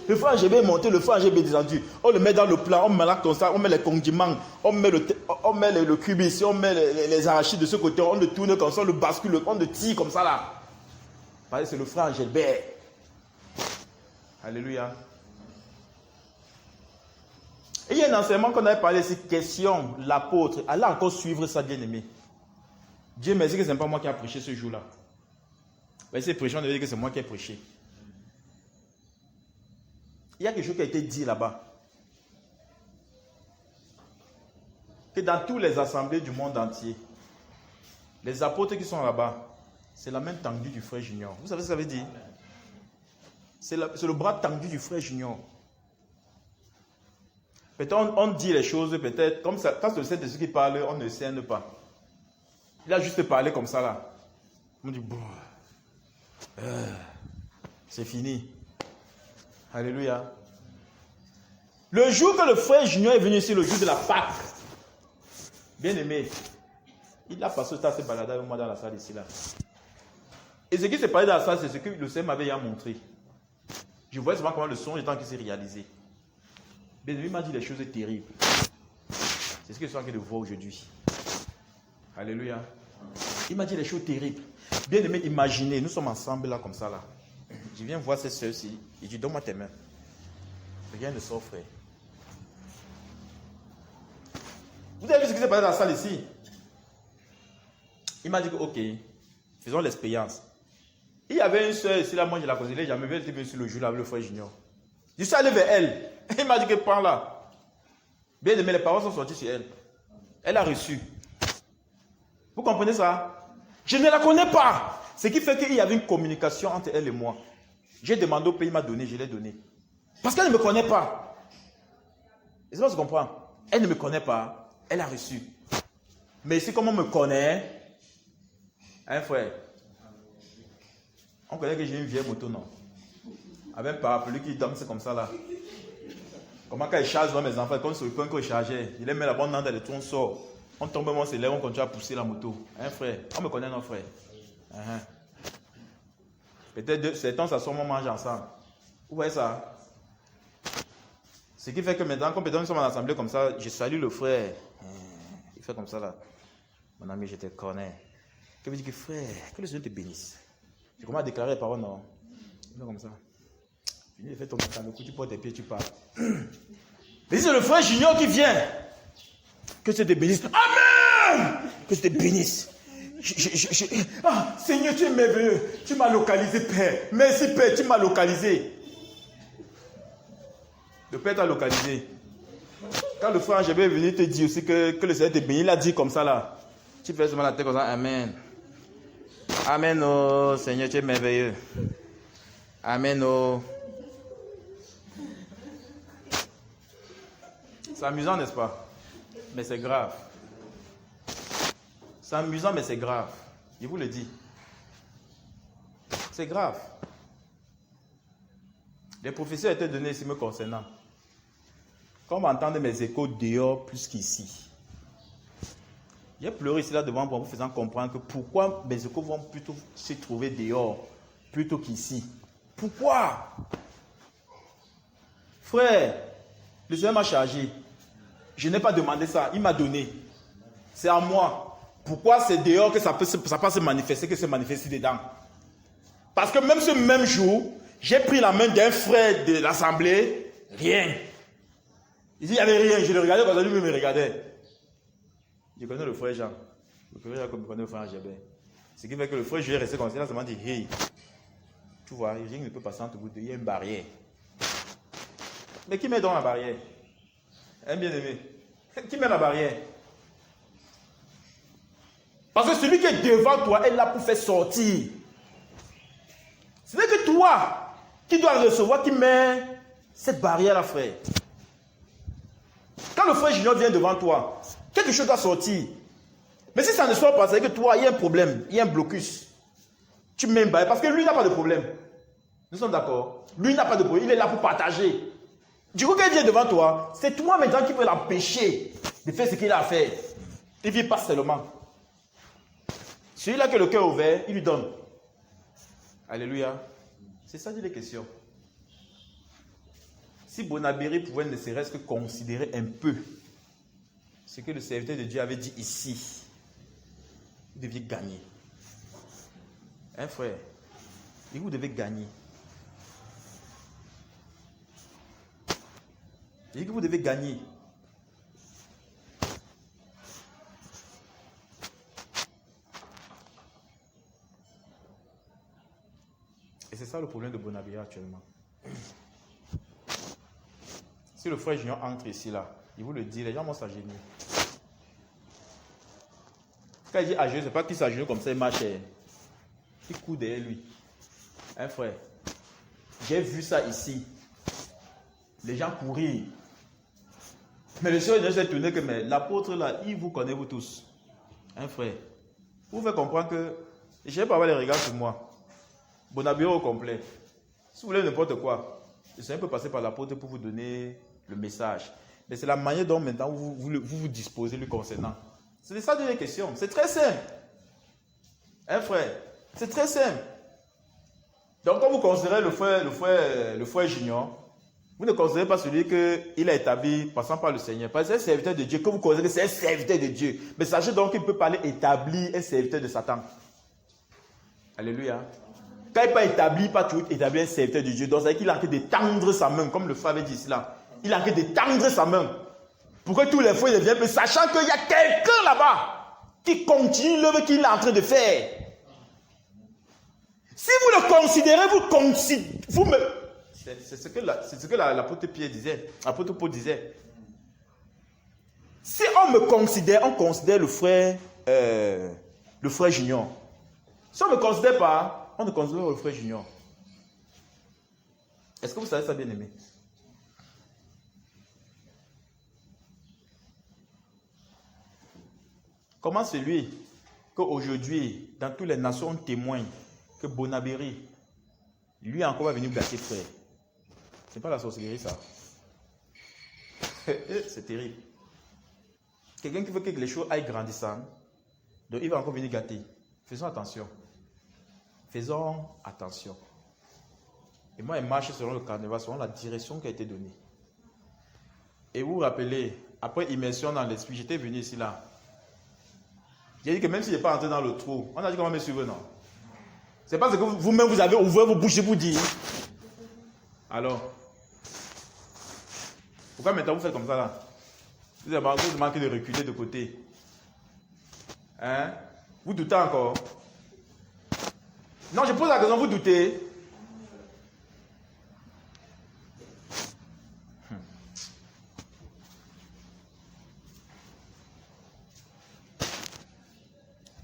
Le frère Angébert est monté, le frère Angébert est descendu. On le met dans le plat, on met là comme ça, on met les condiments, on met le cube ici, on met les arachides de ce côté, on le tourne comme ça, on le bascule, on le tire comme ça là. Parce que c'est le frère Angébert. Alléluia. Et il y a un enseignement qu'on avait parlé, c'est question, l'apôtre. Allez encore suivre ça, bien aimé. Dieu merci que ce n'est pas moi qui ai prêché ce jour-là. Mais c'est prêché, on devait dire que c'est moi qui ai prêché. Il y a quelque chose qui a été dit là-bas. Que dans toutes les assemblées du monde entier, les apôtres qui sont là-bas, c'est la main tendue du frère Junior. Vous savez ce que ça veut dire? C'est le bras tendu du frère Junior. Peut-être on dit les choses, peut-être, comme ça, quand c'est le Saint-Esprit qui parle, on ne scène pas. Il a juste parlé comme ça là. On dit, bon, c'est fini. Alléluia. Le jour que le frère Junior est venu ici, le jour de la Pâque, bien aimé, il a passé le temps à se balader avec moi dans la salle ici là. Et ce qui s'est passé dans la salle, c'est ce que le Seigneur m'avait montré. Je voyais souvent comment le son est en train de se réaliser. Bien aimé, il m'a dit des choses terribles. C'est ce que je suis en train de voir aujourd'hui. Alléluia. Il m'a dit des choses terribles. Bien aimé, imaginez, nous sommes ensemble là comme ça là. Je viens voir cette soeur-ci. Il dit, donne-moi tes mains. Regarde le sort, frère. Vous avez vu ce qui s'est passé dans la salle ici? Il m'a dit que, ok, faisons l'expérience. Il y avait une soeur ici là, moi je la connaissais, jamais vu, elle était venue sur le jour là avec le frère Junior. Je suis allé vers elle. Il m'a dit que prends là. Bien aimé, les paroles sont sorties sur elle. Elle a reçu. Vous comprenez ça? Je ne la connais pas. Ce qui fait qu'il y avait une communication entre elle et moi. J'ai demandé au pays, il m'a donné, je l'ai donné. Parce qu'elle ne me connaît pas. Et c'est pas ce que je comprends. Elle ne me connaît pas. Elle a reçu. Mais ici, comme on me connaît, hein frère, on connaît que j'ai une vieille moto, non? Avec un parapluie qui danse comme ça là. Comment quand il charge dans mes enfants, comme sur le point qu'il chargeait, il les met la bonne dans les trous, on sort. On tombe, on se lève, on continue à pousser la moto. Hein frère? On me connaît, non frère? Peut-être certains s'assoient, on mange ensemble. Vous voyez ça? Ce qui fait que maintenant, comme nous sommes en assemblée comme ça, je salue le frère. Il fait comme ça là. Mon ami, je te connais. Que veut dire que frère, que le Seigneur te bénisse. Je commence à déclarer les paroles, non? Il fait comme ça. Finis de faire ton coup, tu portes tes pieds, tu parles. Mais c'est le frère Junior qui vient. Que Dieu te bénisse. Amen! Que Dieu te bénisse. Ah, Seigneur, tu es merveilleux. Tu m'as localisé, Père. Merci, Père, tu m'as localisé. Le Père t'a localisé. Quand le frère Angébert est venu te dire aussi que le Seigneur te bénit, il a dit comme ça là. Tu fais seulement la tête comme ça, Amen. Amen, oh Seigneur, tu es merveilleux. Amen, oh. C'est amusant, n'est-ce pas? Mais c'est grave. C'est amusant, mais c'est grave. Je vous le dis. C'est grave. Les prophéties ont été données ici me concernant. Quand on va entendre mes échos dehors plus qu'ici. J'ai pleuré ici là devant pour vous faisant comprendre que pourquoi mes échos vont plutôt se trouver dehors plutôt qu'ici. Pourquoi? Frère, le Seigneur m'a chargé. Je n'ai pas demandé ça, il m'a donné. C'est à moi. Pourquoi c'est dehors que ça peut se manifester, que se manifeste dedans? Parce que même ce même jour, j'ai pris la main d'un frère de l'assemblée, rien. Il dit, il n'y avait rien, je le regardais parce que lui me regardait. Je connais le frère Jean. Le frère Jean comme je connais le frère Gébert. Ce qui fait que le frère, je vais rester comme ça, il m'a dit, hey, tu vois, rien ne peut passer entre vous deux, il y a une barrière. Mais qui met dans la barrière? Un bien-aimé. Qui met la barrière? Parce que celui qui est devant toi est là pour faire sortir. Ce n'est que toi qui dois recevoir, qui met cette barrière-là, frère. Quand le frère Junior vient devant toi, quelque chose doit sortir. Mais si ça ne sort pas, c'est que toi, il y a un problème, il y a un blocus. Tu mets une barrière, parce que lui n'a pas de problème. Nous sommes d'accord? Lui n'a pas de problème, il est là pour partager. Du coup, quand il vient devant toi, c'est toi maintenant qui peux l'empêcher de faire ce qu'il a à faire. Il vit pas seulement. Celui-là qui a le cœur ouvert, il lui donne. Alléluia. C'est ça dit les questions. Si Bonabéry pouvait ne serait-ce que considérer un peu ce que le serviteur de Dieu avait dit ici, vous deviez gagner. Hein, frère? Et vous devez gagner. Et que vous devez gagner. Et c'est ça le problème de Bonabéry actuellement. Si le frère Junior entre ici, là, il vous le dit, les gens vont s'agenouiller. Quand il dit agenouiller, c'est pas qu'il s'agenouille comme ça, il marche. Il court derrière lui. Hein, frère? J'ai vu ça ici. Les gens courir. Mais le Seigneur s'est tourné que l'apôtre là, il vous connaît vous tous. Hein, frère? Vous pouvez comprendre que je ne vais pas avoir les regards sur moi. Bonabéry au complet. Si vous voulez n'importe quoi, le Seigneur peut passer par l'apôtre pour vous donner le message. Mais c'est la manière dont maintenant vous disposez lui concernant. C'est ça les questions. C'est très simple. Hein, frère? C'est très simple. Donc, quand vous considérez le frère Junior, vous ne considérez pas celui qu'il a établi passant par le Seigneur. Parce que c'est un serviteur de Dieu, que vous considérez que c'est un serviteur de Dieu. Mais sachez donc qu'il peut parler établir un serviteur de Satan. Alléluia. Quand il n'est pas établi, pas toujours établi un serviteur de Dieu. Donc, c'est qu'il a en train de tendre sa main, comme le frère avait dit ici là. Il a en train de tendre sa main. Pour que tous les frères viennent, mais sachant qu'il y a quelqu'un là-bas qui continue l'œuvre qu'il est en train de faire. Si vous le considérez, c'est ce que l'apôtre Pierre disait, l'apôtre Paul disait. Si on considère le frère Junior. Si on ne me considère pas, on ne considère pas le frère Junior. Est-ce que vous savez ça, bien aimé? Comment celui qu'aujourd'hui, dans toutes les nations, on témoigne que Bonabéry, lui encore va venir gâter frère. Ce n'est pas la sorcellerie, ça. C'est terrible. Quelqu'un qui veut que les choses aillent grandissant, donc il va encore venir gâter. Faisons attention. Faisons attention. Et moi, il marche selon le carnaval, selon la direction qui a été donnée. Et vous vous rappelez, après immersion dans l'esprit, j'étais venu ici là. J'ai dit que même si je n'ai pas entré dans le trou, on a dit comment me suivre, non? C'est parce que vous-même vous avez ouvert vos bouches et vous dites. Alors, pourquoi maintenant vous faites comme ça là? Vous avez manqué de reculer de côté. Hein? Vous doutez encore? Non, je pose la question, vous doutez?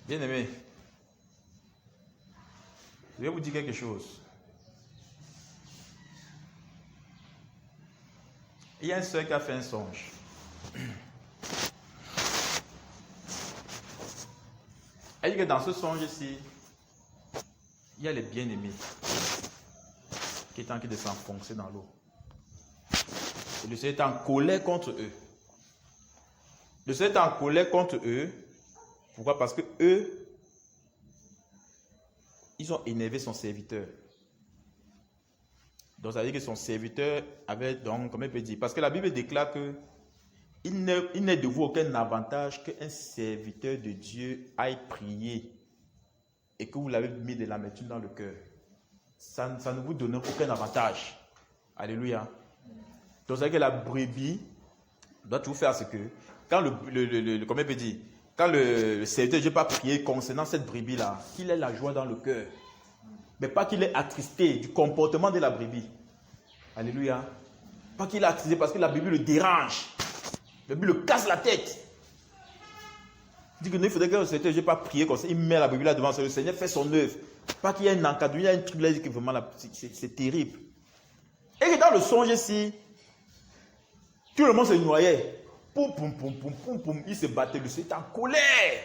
Bien aimé, Je vais vous dire quelque chose. Il y a un soeur qui a fait un songe. Elle dit que dans ce songe-ci, il y a les bien-aimés qui est en train de s'enfoncer dans l'eau. Et le Seigneur est en colère contre eux. Le Seigneur est en colère contre eux. Pourquoi? Parce que eux, ils ont énervé son serviteur. Donc ça veut dire que son serviteur avait donc, comment il peut dire? Parce que la Bible déclare que il n'est de vous aucun avantage qu'un serviteur de Dieu aille prier et que vous l'avez mis de l'amertume dans le cœur. Ça ne vous donne aucun avantage. Alléluia. Donc ça veut dire que la brebis doit tout faire ce que quand comment il peut dire? Quand le serviteur de Dieu pas prier concernant cette brebis-là, qu'il ait la joie dans le cœur. Mais pas qu'il est attristé du comportement de la brebis. Alléluia. Pas qu'il est attristé parce que la brebis le dérange. La brebis le casse la tête. Il dit que il faudrait que le Seigneur ne pas prier comme ça. Il met la brebis là devant. Le Seigneur fait son œuvre. Pas qu'il y ait un encadrement. Il y a un truc là qui vraiment c'est terrible. Et dans le songe ici, tout le monde se noyait. Poum, poum, poum, poum, poum, poum. Il se battait. Le Seigneur est en colère.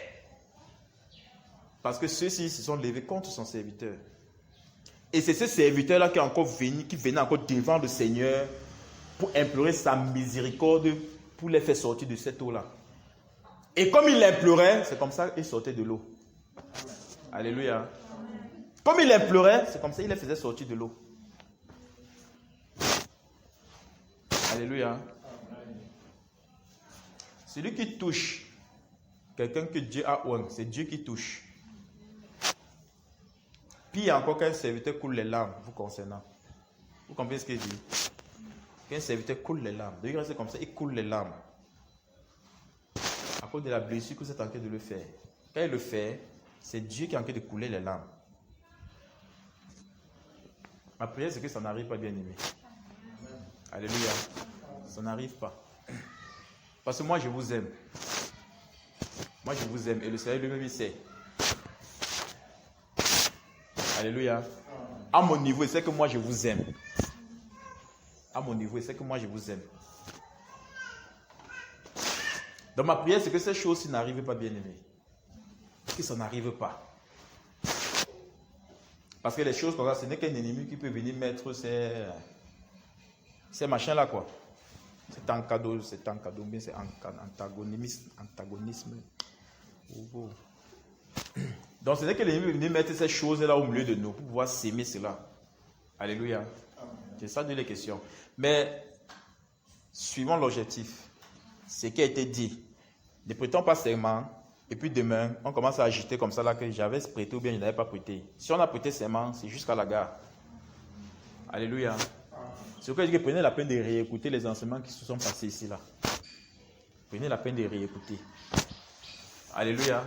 Parce que ceux-ci se sont levés contre son serviteur. Et c'est ce serviteur-là qui venait encore devant le Seigneur pour implorer sa miséricorde pour les faire sortir de cette eau-là. Et comme il l'implorait, c'est comme ça qu'il sortait de l'eau. Alléluia. Comme il l'implorait, c'est comme ça qu'il les faisait sortir de l'eau. Alléluia. Celui qui touche quelqu'un que Dieu a oint, c'est Dieu qui touche. Pire encore qu'un serviteur coule les larmes vous concernant. Vous comprenez ce qu'il dit? Qu'un serviteur coule les larmes. De c'est comme ça, il coule les larmes. À cause de la blessure que vous êtes en train de le faire. Quand il le fait, c'est Dieu qui est en train de couler les larmes. Ma prière, c'est que ça n'arrive pas, bien aimé. Alléluia. Ça n'arrive pas. Parce que moi, je vous aime. Moi, je vous aime. Et le Seigneur lui-même, il sait. Alléluia. À mon niveau, c'est que moi, je vous aime. À mon niveau, c'est que moi, je vous aime. Donc, ma prière, c'est que ces choses-ci n'arrivent pas, bien aimé. Que ça n'arrive pas. Parce que les choses comme ça, ce n'est qu'un ennemi qui peut venir mettre ces machins-là, quoi. C'est un cadeau, mais c'est antagonisme. Oh. Donc, ce n'est que l'ennemi venir mettre ces choses-là au milieu de nous pour pouvoir s'aimer cela. Alléluia. C'est ça de la question. Mais, suivons l'objectif. Ce qui a été dit. Ne prêtons pas serment. Et puis demain, on commence à agiter comme ça là que j'avais prêté ou bien je n'avais pas prêté. Si on a prêté serment, c'est jusqu'à la gare. Alléluia. C'est pourquoi je dis que prenez la peine de réécouter les enseignements qui se sont passés ici là. Prenez la peine de réécouter. Alléluia.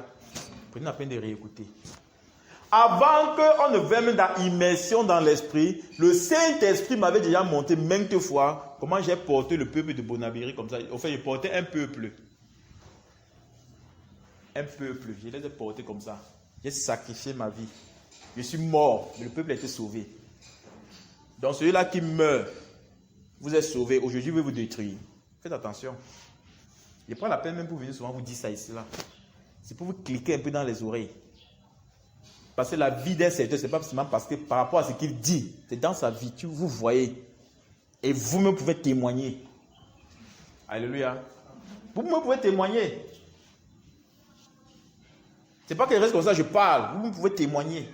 Prenez la peine de réécouter. Avant qu'on ne vienne dans l'immersion dans l'esprit, le Saint-Esprit m'avait déjà montré maintes fois comment j'ai porté le peuple de Bonabéry comme ça. Enfin, j'ai porté un peuple. Un peuple. Je les ai portés comme ça. J'ai sacrifié ma vie. Je suis mort, mais le peuple a été sauvé. Donc celui-là qui meurt, vous êtes sauvé. Aujourd'hui, il veut vous détruire. Faites attention. Je prends la peine même pour venir souvent vous dire ça ici là. C'est pour vous cliquer un peu dans les oreilles. Parce que la vie d'un serviteur, ce n'est pas seulement parce que par rapport à ce qu'il dit, c'est dans sa vie, vous voyez. Et vous-même pouvez témoigner. Alléluia. Vous-même pouvez témoigner. Ce n'est pas qu'il reste comme ça, je parle. Vous pouvez témoigner.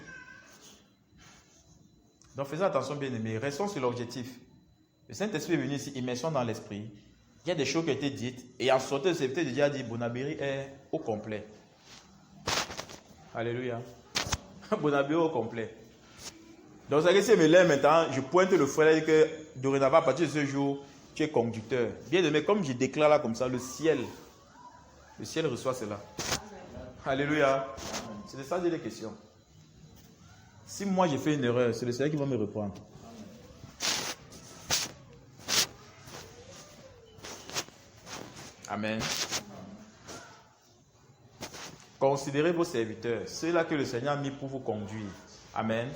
Donc faisons attention, bien aimés. Restons sur l'objectif. Le Saint-Esprit est venu ici, immersion dans l'esprit. Il y a des choses qui ont été dites. Et en sortant, le serviteur déjà dit, Bonabéry est au complet. Alléluia. Bonabéry au complet. Donc ça veut dire que si je me lève maintenant, je pointe le frère et dit que dorénavant, à partir de ce jour, tu es conducteur. Bien aimé, comme je déclare là comme ça, le ciel reçoit cela. Alléluia. C'est de ça que j'ai des questions. Si moi j'ai fait une erreur, c'est le Seigneur qui va me reprendre. Amen. Considérez vos serviteurs, ceux-là que le Seigneur a mis pour vous conduire. Amen.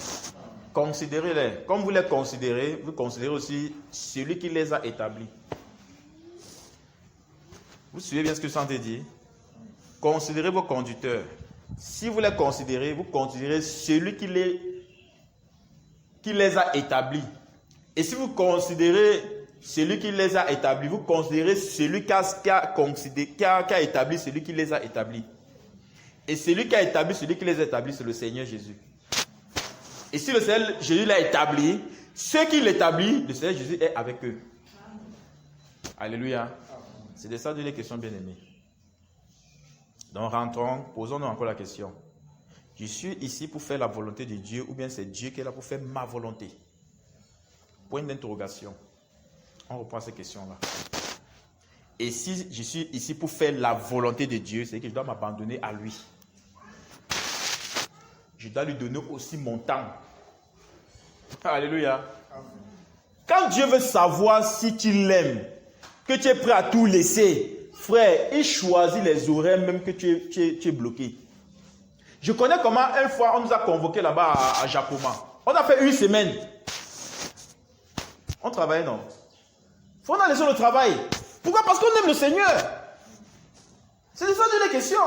Considérez-les. Comme vous les considérez, vous considérez aussi celui qui les a établis. Vous suivez bien ce que je suis en train de dire? Considérez vos conducteurs. Si vous les considérez, vous considérez celui qui les a établis. Et si vous considérez celui qui les a établis, vous considérez celui qui a établi celui qui les a établis. Et celui qui a établi celui qui les a établis, c'est le Seigneur Jésus. Et si le Seigneur Jésus l'a établi, ceux qui l'établissent, le Seigneur Jésus est avec eux. Alléluia. C'est de ça de les questions, bien-aimés. Donc rentrons, posons-nous encore la question. Je suis ici pour faire la volonté de Dieu ou bien c'est Dieu qui est là pour faire ma volonté? Point d'interrogation. On reprend ces questions-là. Et si je suis ici pour faire la volonté de Dieu, c'est que je dois m'abandonner à lui. Je dois lui donner aussi mon temps. Alléluia. Quand Dieu veut savoir si tu l'aimes, que tu es prêt à tout laisser, frère, il choisit les horaires même que tu es bloqué. Je connais comment, une fois, on nous a convoqués là-bas à Japoma. On a fait une semaine. On travaillait, non? On a laissé le travail. Pourquoi? Parce qu'on aime le Seigneur. C'est ça la question.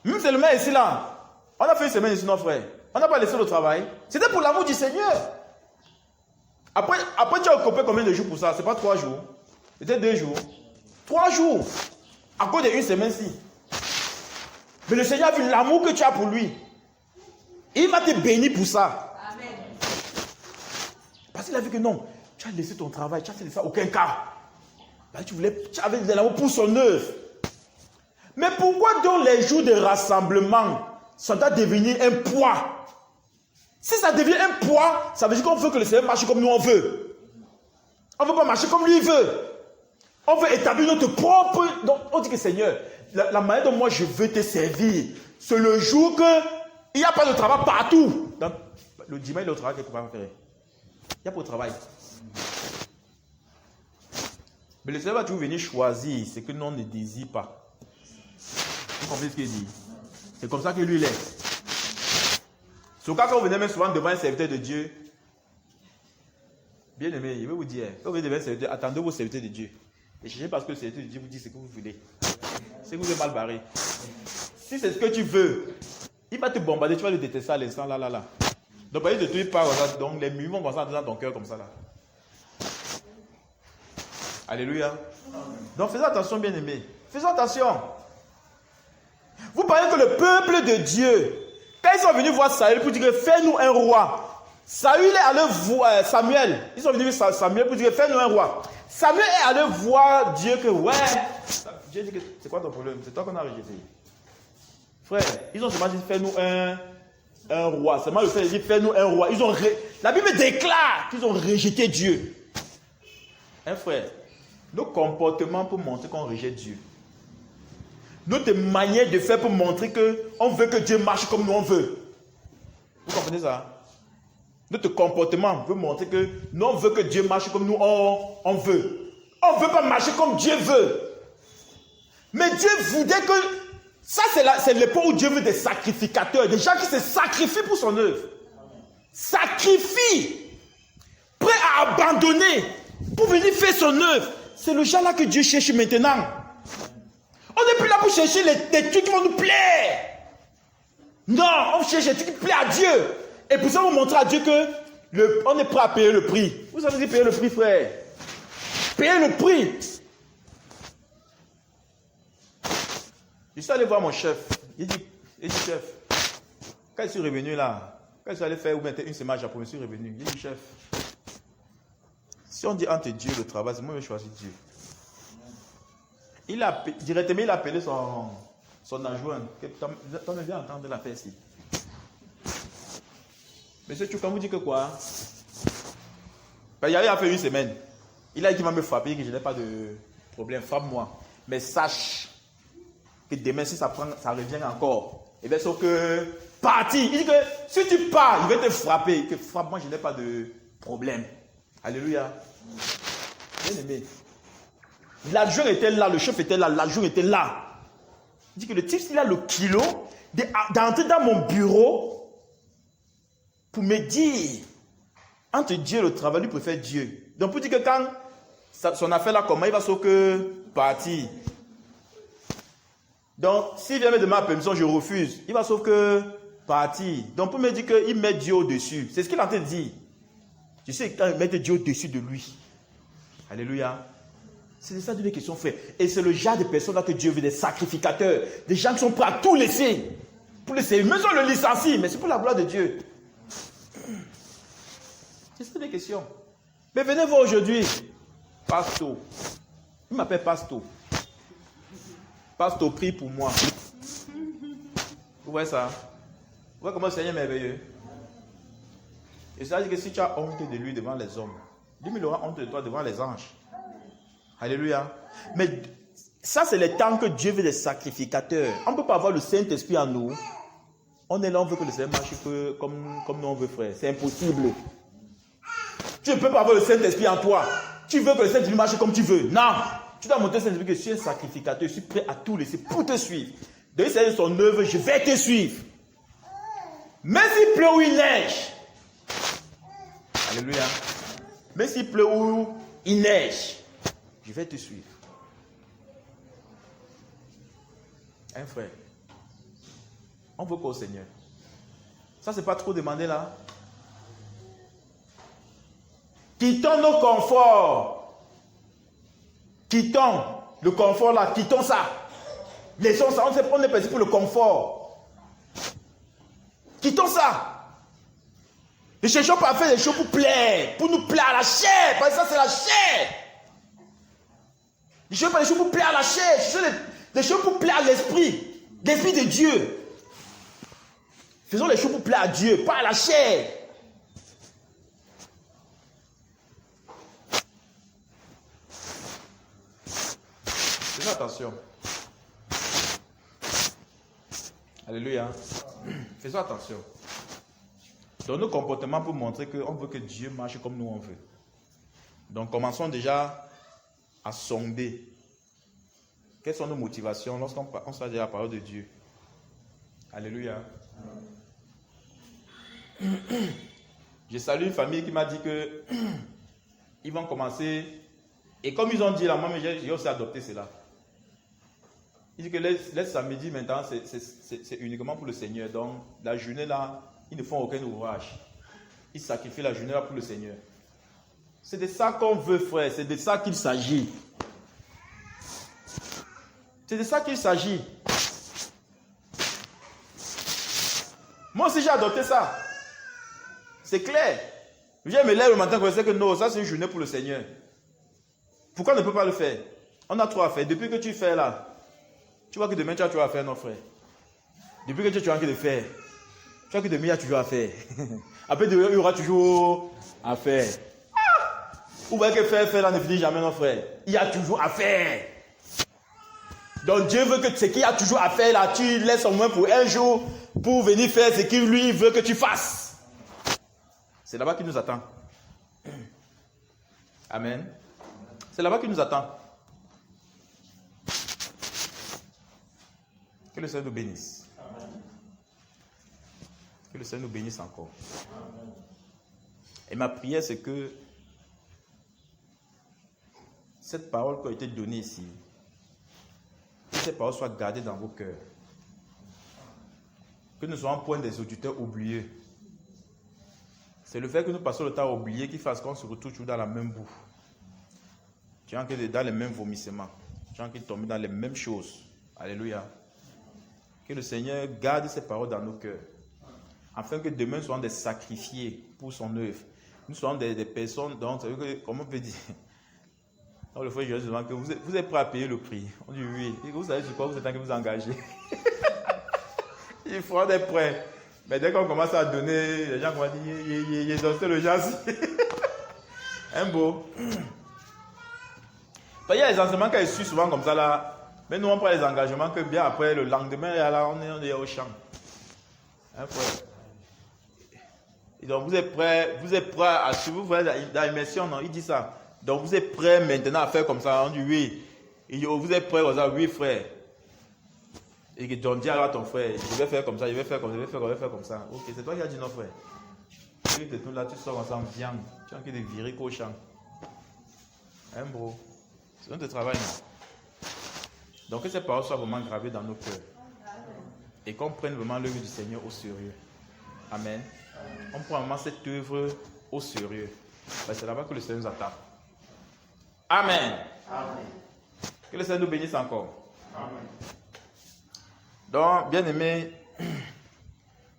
Même seulement ici, là. On a fait une semaine ici, non, frère. On n'a pas laissé le travail. C'était pour l'amour du Seigneur. Après tu as occupé combien de jours pour ça? C'est pas 3 jours. C'était 2 jours. 3 jours. À cause d'une semaine-ci. Mais le Seigneur a vu l'amour que tu as pour lui. Et il va te bénir pour ça. Amen. Parce qu'il a vu que non, tu as laissé ton travail, tu as laissé ça aucun cas. Tu avais de l'amour pour son œuvre. Mais pourquoi donc les jours de rassemblement, ça doit devenir un poids? Si ça devient un poids, ça veut dire qu'on veut que le Seigneur marche comme nous on veut. On ne veut pas marcher comme lui il veut. On veut établir notre propre... Donc on dit que Seigneur, la manière dont moi je veux te servir, c'est le jour qu'il n'y a pas de travail partout. Donc, le dimanche, il y a le travail quelque part. Il n'y a pas de travail. Mais le Seigneur va toujours venir choisir ce que l'on ne désire pas. Vous comprenez ce qu'il dit? C'est comme ça que lui il est. C'est au cas quand vous venez même souvent devant un serviteur de Dieu. Bien aimé, je vais vous dire, quand vous venez devant un serviteur, attendez vos serviteurs de Dieu. Et cherchez parce que le serviteur de Dieu vous dit ce que vous voulez. C'est que vous êtes mal barré. Si c'est ce que tu veux, il va te bombarder, tu vas le détester à l'instant, là. Donc, il ne te tue pas, donc les murs vont commencer dans ton cœur comme ça, là. Alléluia. Donc, faisons attention, bien aimé. Faisons attention. Vous parlez que le peuple de Dieu, quand ils sont venus voir Saül pour dire, fais-nous un roi. Saül est allé voir Samuel. Ils sont venus voir Samuel pour dire, fais-nous un roi. Samuel est allé voir Dieu que, ouais. Dieu dit que, c'est quoi ton problème? C'est toi qu'on a rejeté. Frère, ils ont seulement dit, fais-nous un roi. Seulement le fait de dire, fais-nous un roi. La Bible déclare qu'ils ont rejeté Dieu. Hein, frère, nos comportements pour montrer qu'on rejette Dieu. Notre manière de faire pour montrer qu'on veut que Dieu marche comme nous on veut. Vous comprenez ça? Notre comportement veut montrer que nous on veut que Dieu marche comme nous on veut. On ne veut pas marcher comme Dieu veut. Mais Dieu voudrait que... Ça c'est l'époque où Dieu veut des sacrificateurs. Des gens qui se sacrifient pour son œuvre. Sacrifient. Prêts à abandonner. Pour venir faire son œuvre. C'est le genre là que Dieu cherche maintenant. On n'est plus là pour chercher des trucs qui vont nous plaire. Non, on cherche des trucs qui plaisent à Dieu. Et pour ça, on montre à Dieu qu'on est prêt à payer le prix. Vous savez dire payer le prix, frère. Payer le prix. Je suis allé voir mon chef. Il dit, chef, quand je suis revenu là, quand je suis allé faire une semaine à Japon, je suis revenu. Il dit, chef, si on dit entre Dieu et le travail, c'est moi qui vais choisir Dieu. Directement, il a appelé son adjoint. T'en viens entendre l'affaire ici. Monsieur Tchoukan vous dit que quoi? Il a fait une semaine. Il a dit qu'il va me frapper, que je n'ai pas de problème. Frappe-moi. Mais sache que demain, si ça revient encore, et bien, sauf que parti. Il dit que si tu pars, il va te frapper. Que frappe-moi, je n'ai pas de problème. Alléluia. Bien aimé. L'adjoint était là, le chef était là, l'adjoint était là. Il dit que le type, il a le kilo d'entrer dans mon bureau pour me dire, entre Dieu et le travail, lui préfère Dieu. Donc pour dire que quand son affaire là, comment il va sauf que partir. Donc s'il vient me demander la permission, je refuse. Il va sauf que partir. Donc pour me dire qu'il met Dieu au-dessus. C'est ce qu'il est en train de dire. Tu sais, quand il met Dieu au-dessus de lui. Alléluia. C'est ça une question, frère. Et c'est le genre de personnes là que Dieu veut, des sacrificateurs, des gens qui sont prêts à tout laisser. Pour laisser. Même si on le licencie, mais c'est pour la gloire de Dieu. C'est ça des questions. Mais venez voir aujourd'hui. Pasto. Il m'appelle Pasto. Pasto, prie pour moi. Vous voyez ça? Vous voyez comment le Seigneur est merveilleux? Et ça veut dire que si tu as honte de lui devant les hommes, lui, il aura honte de toi devant les anges. Alléluia. Mais ça, c'est le temps que Dieu veut des sacrificateurs. On ne peut pas avoir le Saint-Esprit en nous. On est là, on veut que le Seigneur marche comme nous on veut, frère. C'est impossible. Tu ne peux pas avoir le Saint-Esprit en toi. Tu veux que le Saint-Esprit marche comme tu veux. Non. Tu dois montrer au Saint-Esprit que je suis un sacrificateur. Je suis prêt à tout laisser pour te suivre. De c'est son œuvre, je vais te suivre. Mais s'il pleut ou il neige. Alléluia. Mais s'il pleut ou il neige, je vais te suivre. Hein, frère? On veut quoi au Seigneur? Ça, c'est pas trop demandé là. Quittons nos conforts. Quittons le confort là. Quittons ça. Laissons ça. On sait prendre les plaisirs pour le confort. Quittons ça. Ne cherchons pas à faire des choses pour plaire. Pour nous plaire à la chair. Parce que ça, c'est la chair. Ne cherchons pas des choses pour plaire à la chair. Cherchons des choses pour plaire à l'esprit. L'esprit de Dieu. Faisons les choses pour plaire à Dieu, pas à la chair. Faisons attention. Alléluia. Faisons attention. Dans nos comportements pour montrer qu'on veut que Dieu marche comme nous on veut. Donc commençons déjà à sonder. Quelles sont nos motivations lorsqu'on sera déjà à la parole de Dieu? Alléluia. Je salue une famille qui m'a dit que ils vont commencer. Et comme ils ont dit là, moi j'ai aussi adopté cela. Il dit que les samedis maintenant c'est uniquement pour le Seigneur. Donc la journée là, ils ne font aucun ouvrage. Ils sacrifient la journée là pour le Seigneur. C'est de ça qu'on veut, frère. C'est de ça qu'il s'agit. C'est de ça qu'il s'agit. Moi aussi j'ai adopté ça. C'est clair. Je me lève le matin quand je sais que non, ça c'est une journée pour le Seigneur. Pourquoi on ne peut pas le faire? On a trop à faire. Depuis que tu fais là, tu vois que demain tu as trop à faire, non frère. Depuis que tu as envie de faire, tu vois que demain il y a toujours à faire. Après demain il y aura toujours à faire. Vous voyez que faire là ne finit jamais, non frère. Il y a toujours à faire. Donc Dieu veut que ce qu'il y a toujours à faire là, tu laisses au moins pour un jour pour venir faire ce qu'il lui veut que tu fasses. C'est là-bas qu'il nous attend. Amen. C'est là-bas qu'il nous attend. Que le Seigneur nous bénisse. Amen. Que le Seigneur nous bénisse encore. Amen. Et ma prière, c'est que cette parole qui a été donnée ici, que cette parole soit gardée dans vos cœurs. Que nous soyons point des auditeurs oubliés. C'est le fait que nous passons le temps à oublier qui fasse qu'on se retrouve toujours dans la même boue. Tu es en train de dans les mêmes vomissements. Tu es en train de tomber dans les mêmes choses. Alléluia. Que le Seigneur garde ces paroles dans nos cœurs. Afin que demain nous soyons des sacrifiés pour son œuvre. Nous soyons des personnes, donc, comment on peut dire? Donc, le frère Jésus demande que vous êtes prêts à payer le prix. On dit oui. Et vous savez sur quoi vous êtes en train de vous engager. Il faut être prêt. Mais dès qu'on commence à donner, les gens vont dire, donc c'est le genre. Un beau. Il y a les enseignements qui suivent souvent comme ça là. Mais nous on prend les engagements que bien après le lendemain, là, on est au champ. Hein, frère? Et donc vous êtes prêts à suivre, vous voyez dans l'immersion, non? Il dit ça. Donc vous êtes prêts maintenant à faire comme ça. On dit oui. Et vous êtes prêts comme ça, oui frère. Et donc dis alors à ton frère, je vais faire comme ça, je vais faire comme ça, je vais faire comme ça. Ok, c'est toi qui as dit non frère. l'église de tout là, tu sors ensemble, viande. Tu as envie de virer qu'au champ. Hein, bro? C'est notre travail. Donc que ces paroles soient vraiment gravées dans nos cœurs. Et qu'on prenne vraiment l'œuvre du Seigneur au sérieux. Amen. On prend vraiment cette œuvre au sérieux. C'est là-bas que le Seigneur nous attend. Amen. Amen. Que le Seigneur nous bénisse encore. Amen. Donc, bien aimé,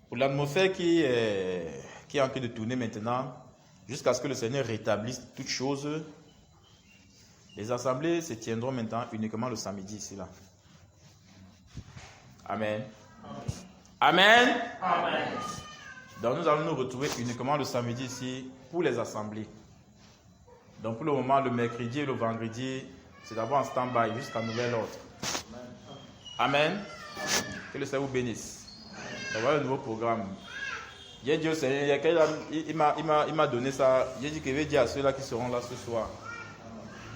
pour l'atmosphère qui est en train de tourner maintenant, jusqu'à ce que le Seigneur rétablisse toutes choses, les assemblées se tiendront maintenant uniquement le samedi ici là. Amen. Amen. Amen. Donc nous allons nous retrouver uniquement le samedi ici pour les assemblées. Donc pour le moment, le mercredi et le vendredi, c'est d'abord en stand-by jusqu'à nouvel ordre. Amen. Que le Seigneur vous bénisse. D'avoir un nouveau programme. J'ai dit au Seigneur, il m'a donné ça. J'ai dit que je vais dire à ceux-là qui seront là ce soir.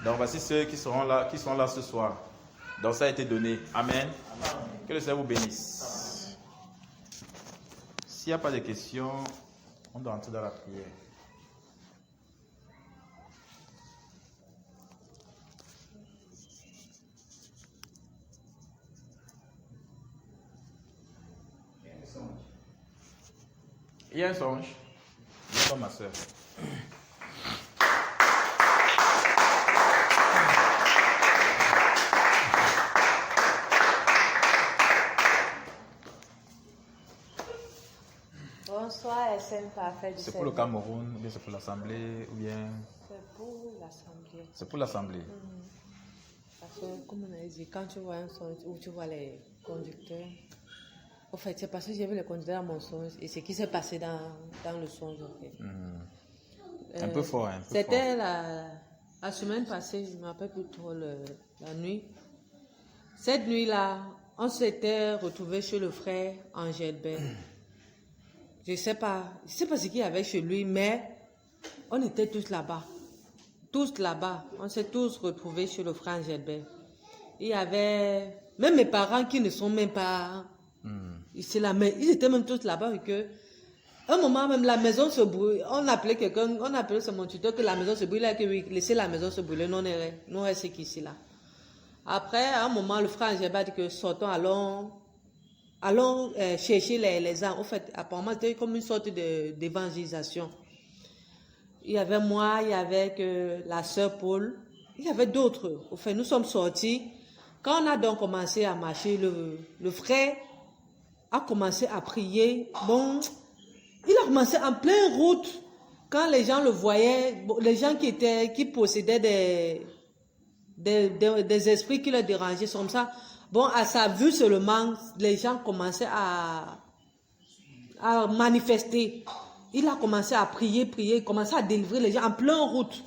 Donc voici ceux qui sont là ce soir. Donc ça a été donné. Amen. Que le Seigneur vous bénisse. S'il n'y a pas de questions, on doit entrer dans la prière. Il y a un songe. C'est pas ma soeur. Bonsoir, SM Parfait du Seigneur. C'est pour le Cameroun, ou bien c'est pour l'Assemblée, ou bien... C'est pour l'Assemblée. C'est pour l'Assemblée. Parce que, comme on a dit, quand tu vois un songe où tu vois les conducteurs, en fait, c'est parce que j'ai vu les conducteurs dans mon songe et ce qui s'est passé dans le songe, en fait. Un peu fort, hein. C'était la semaine passée, je ne me rappelle plus trop la nuit. Cette nuit-là, on s'était retrouvés chez le frère Angèle-Bert. Je ne sais pas ce qu'il y avait chez lui, mais on était tous là-bas. Tous là-bas. On s'est tous retrouvés chez le frère Angèle-Bert. Il y avait même mes parents qui ne sont même pas ici là, mais ils étaient même tous là-bas et que un moment même la maison se brûle. On appelait quelqu'un, on appelait ce mon tuteur que la maison se brûle, il a que laisser la maison se brûler, nous restons qu'ici là. Après, à un moment, le frère Angèle-Bert a dit que sortons, allons chercher les âmes. En fait, apparemment, c'était comme une sorte d'évangélisation. Il y avait moi, il y avait la sœur Paul, il y avait d'autres. En fait, nous sommes sortis. Quand on a donc commencé à marcher, le frère a commencé à prier. Bon, il a commencé en pleine route. Quand les gens le voyaient, les gens qui possédaient des esprits qui le dérangeaient, comme ça. Bon, à sa vue seulement, les gens commençaient à manifester. Il a commencé à prier, il commençait à délivrer les gens en pleine route.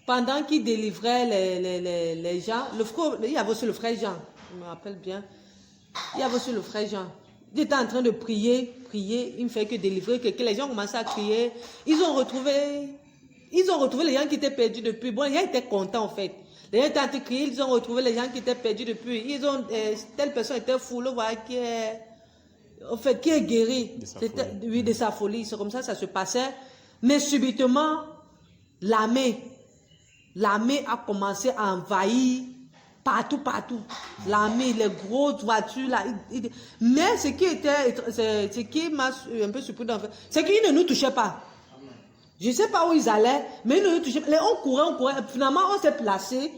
Pendant qu'il délivrait les gens, il y avait aussi le frère Jean, je me rappelle bien. Il y avait aussi le frère Jean. Il était en train de prier, il ne fait que délivrer, que les gens commençaient à crier. Ils ont retrouvé les gens qui étaient perdus depuis. Bon, les gens étaient contents en fait. Les gens étaient en train de crier, ils ont retrouvé les gens qui étaient perdus depuis. Telle personne était fou, voilà, qui est guéri. De sa folie. C'est comme ça se passait. Mais subitement, l'armée a commencé à envahir partout. L'armée, les grosses voitures, là. Mais ce qui m'a un peu surpris, c'est qu'ils ne nous touchaient pas. Je ne sais pas où ils allaient, mais ils ne nous touchaient pas. On courait. Finalement, on s'est placé,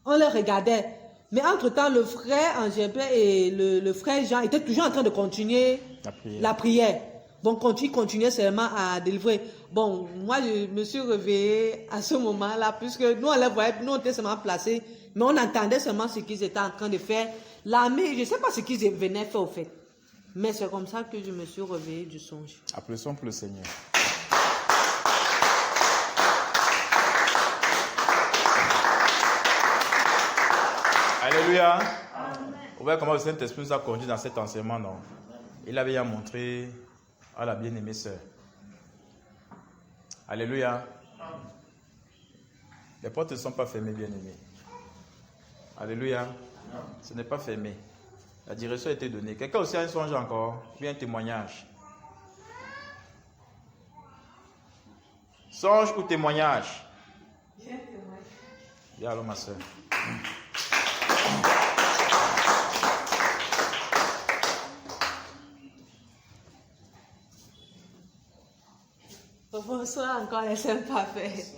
on les regardait. Mais entre-temps, le frère Angèle-Bert et le frère Jean étaient toujours en train de continuer la prière. Bon, continuait seulement à délivrer. Bon, moi, je me suis réveillée à ce moment-là, puisque nous, on les voyait, nous, on était seulement placés, mais on entendait seulement ce qu'ils étaient en train de faire. L'armée, je ne sais pas ce qu'ils venaient faire au fait. Mais c'est comme ça que je me suis réveillée du songe. Applaudissons pour le Seigneur. Alléluia. On voit comment le Saint-Esprit nous a conduits dans cet enseignement, non? Il avait à montrer à la bien-aimée sœur. Alléluia. Les portes ne sont pas fermées, bien-aimés. Alléluia. Ce n'est pas fermé. La direction a été donnée. Quelqu'un aussi a un songe encore? Ou bien un témoignage? Songe ou témoignage? Viens alors, ma soeur. Bonsoir encore les saints parfaits.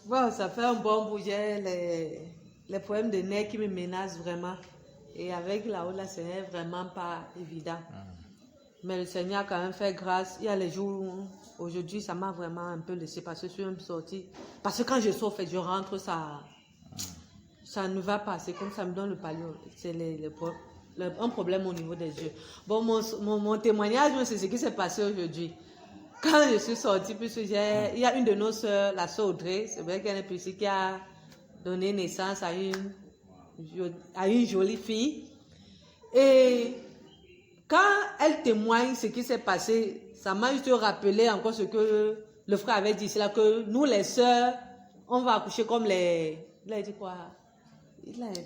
Bon, ça fait un bon bout, j'ai les problèmes de nerfs qui me menacent vraiment. Et avec la haute, là, ce n'est vraiment pas évident. Mais le Seigneur a quand même fait grâce. Il y a les jours où, aujourd'hui, ça m'a vraiment un peu laissé parce que je suis même sortie. Parce que quand je sors, je rentre, ça ne va pas. C'est comme ça me donne le palio. C'est un problème au niveau des yeux. Bon, mon témoignage, c'est ce qui s'est passé aujourd'hui. Quand je suis sortie, puisque il y a une de nos soeurs, la soeur Audrey, c'est vrai qu'elle est plus qui a donné naissance à une jolie fille. Et quand elle témoigne ce qui s'est passé, ça m'a juste rappelé encore ce que le frère avait dit, c'est là que nous les sœurs, on va accoucher comme il a dit quoi?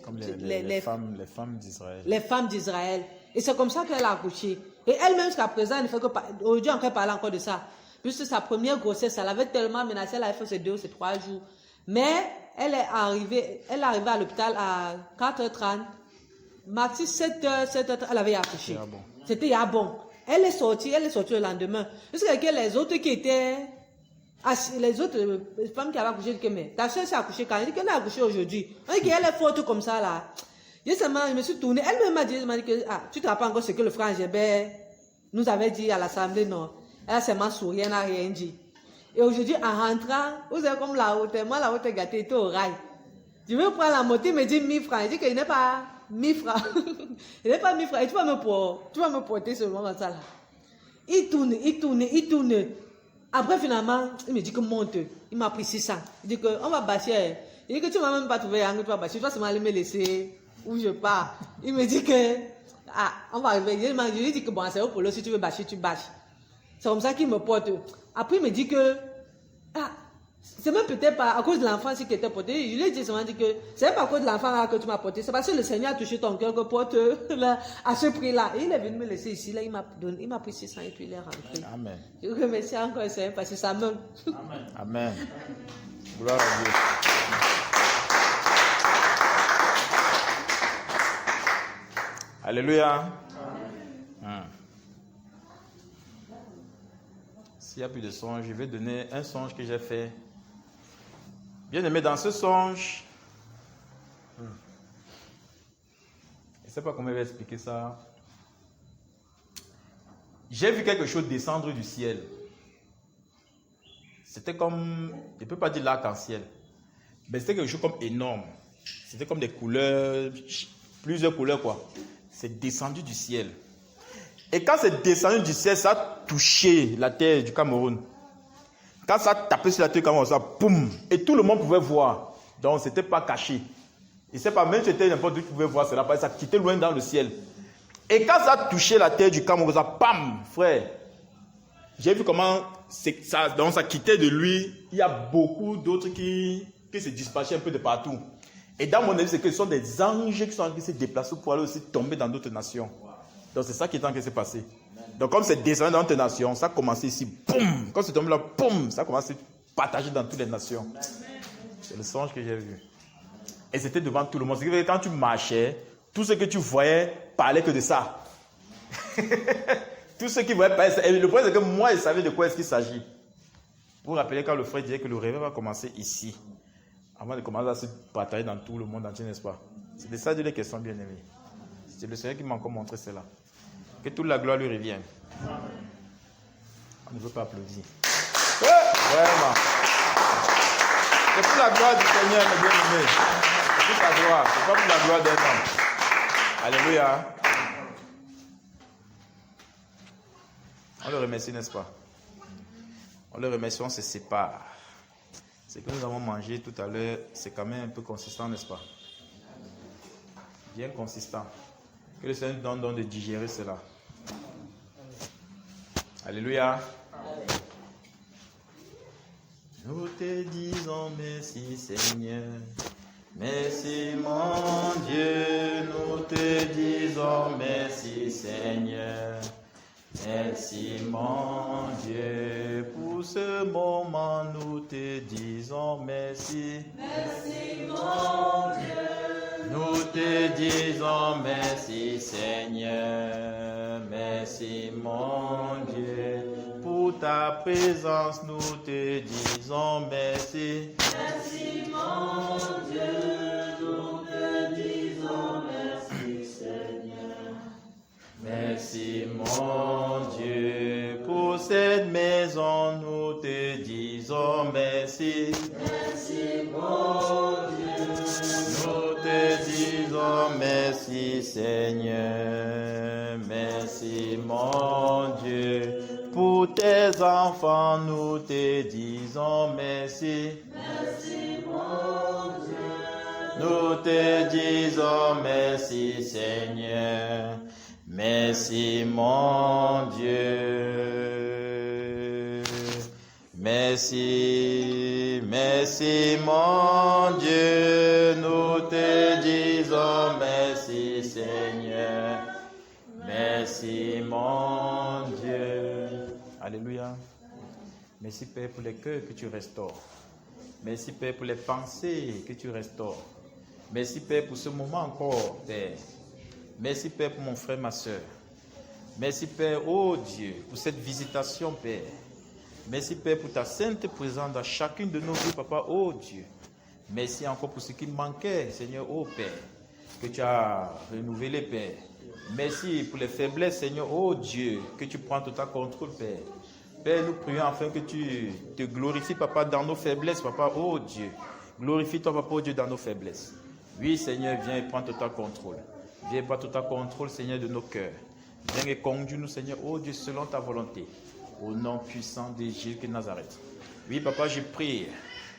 Comme les femmes d'Israël. Les femmes d'Israël. Et c'est comme ça qu'elle a accouché. Et elle-même, jusqu'à présent, elle ne fait que aujourd'hui, on peut parler encore de ça. Puisque sa première grossesse, elle avait tellement menacé, elle avait fait ses 2 ou ses 3 jours. Mais elle est arrivée à l'hôpital à 4h30. Maxi 7h30, elle avait accouché. C'était bon. Elle est sortie le lendemain. Jusqu'à que les autres qui étaient... Les autres femmes qui avaient accouché, disent que mais ta soeur s'est accouchée quand? Elle dit qu'elle a accouché aujourd'hui. On dit qu'elle est forte comme ça là. Je me suis tournée. Elle m'a dit que tu te rappelles encore ce que le frère Gébert nous avait dit à l'assemblée? Non. Elle a seulement souri, elle n'a rien dit. Et aujourd'hui, en rentrant, vous savez comme la haute, moi la haute est gâtée, était au rail. Je vais prendre la moto, il me dit 1000 francs. Il dit qu'il n'est pas 1000 francs. Il n'est pas 1000 francs. Et tu vas me porter seulement comme ça là. Il tourne. Après, finalement, il me dit que monte. Il m'a pris 600. Il dit qu'on va bâcher. Il dit que tu ne vas même pas trouver un tu vas bâcher. Tu vas seulement aller me laisser où je pars. Il me dit que, on va arriver. Je lui dis que bon, c'est au polo, si tu veux bâcher, tu bâches. C'est comme ça qu'il me porte. Après, il me dit que, c'est même peut-être pas à cause de l'enfant qui était porté. Je lui ai dit seulement que, c'est pas à cause de l'enfant que tu m'as porté. C'est parce que le Seigneur a touché ton cœur que porte là, à ce prix-là. Et il est venu me laisser ici. Là, il m'a pris 600 et puis il est rentré. Amen. Je remercie encore le Seigneur parce que ça me... Amen. Gloire à Dieu. Alléluia. S'il n'y a plus de songe, je vais donner un songe que j'ai fait. Bien aimé, dans ce songe, je ne sais pas comment je vais expliquer ça. J'ai vu quelque chose descendre du ciel. C'était comme, je ne peux pas dire l'arc-en-ciel, mais c'était quelque chose comme énorme. C'était comme des couleurs, plusieurs couleurs quoi. C'est descendu du ciel. Et quand c'est descendu du ciel, ça a touché la terre du Cameroun. Quand ça a tapé sur la terre du Cameroun, ça boum. Et tout le monde pouvait voir. Donc, ce n'était pas caché. Il ne sait pas, même si c'était n'importe où, tu pouvais voir cela, ça quittait loin dans le ciel. Et quand ça a touché la terre du Cameroun, ça pam, frère. J'ai vu comment ça quittait de lui. Il y a beaucoup d'autres qui se dispatchaient un peu de partout. Et dans mon avis, c'est que ce sont des anges qui se déplacent pour aller aussi tomber dans d'autres nations. Donc c'est ça qui est en train de se passer. Donc comme c'est descendu dans d'autres nations, ça a commencé ici, boum. Quand c'est tombé là, boum, ça a commencé à se partager dans toutes les nations. C'est le songe que j'ai vu. Et c'était devant tout le monde. C'est que quand tu marchais, tout ce que tu voyais parlait que de ça. Tout ce qui voyait parlait de ça. Et le problème, c'est que moi, je savais de quoi est-ce qu'il s'agit. Vous vous rappelez quand le frère disait que le réveil va commencer ici, avant de commencer à se partager dans tout le monde entier, n'est-ce pas? C'est de ça de les questions, bien aimées. C'est le Seigneur qui m'a encore montré cela. Que toute la gloire lui revienne. On ne veut pas applaudir. Vraiment. C'est pour la gloire du Seigneur, mes bien-aimés. C'est pour sa gloire. C'est pas pour la gloire d'un homme. Alléluia. On le remercie, n'est-ce pas? On le remercie, on se sépare. Ce que nous avons mangé tout à l'heure, c'est quand même un peu consistant, n'est-ce pas? Bien consistant. Que le Seigneur nous donne de digérer cela. Alléluia. Nous te disons merci Seigneur. Merci mon Dieu. Nous te disons merci Seigneur. Merci mon Dieu, pour ce moment nous te disons merci. Merci mon Dieu. Nous te disons merci Seigneur. Merci mon Dieu, pour ta présence nous te disons merci. Merci mon Dieu, nous te disons merci Seigneur. Merci mon Dieu, pour cette maison nous te disons merci. Merci mon Dieu, nous te disons merci Seigneur. Merci mon Dieu, pour tes enfants nous te disons merci. Merci mon Dieu, nous te disons merci Seigneur. Merci mon Dieu. Merci, merci mon Dieu. Nous te disons merci Seigneur. Merci mon Dieu. Alléluia. Merci Père pour les cœurs que tu restaures. Merci Père pour les pensées que tu restaures. Merci Père pour ce moment encore, Père. Merci Père pour mon frère, ma soeur. Merci Père, oh Dieu, pour cette visitation, Père. Merci Père pour ta sainte présence dans chacune de nos vies, Papa, oh Dieu. Merci encore pour ce qui manquait, Seigneur, oh Père, que tu as renouvelé, Père. Merci pour les faiblesses, Seigneur, oh Dieu, que tu prends tout à contrôle, Père. Père, nous prions afin que tu te glorifies, Papa, dans nos faiblesses, Papa, oh Dieu. Glorifie-toi, Papa, oh Dieu, dans nos faiblesses. Oui, Seigneur, viens et prends tout à contrôle. Viens pas tout à contrôle, Seigneur, de nos cœurs. Viens et conduis-nous, Seigneur, oh Dieu, selon ta volonté. Au nom puissant de Jésus de Nazareth. Oui, Papa, je prie,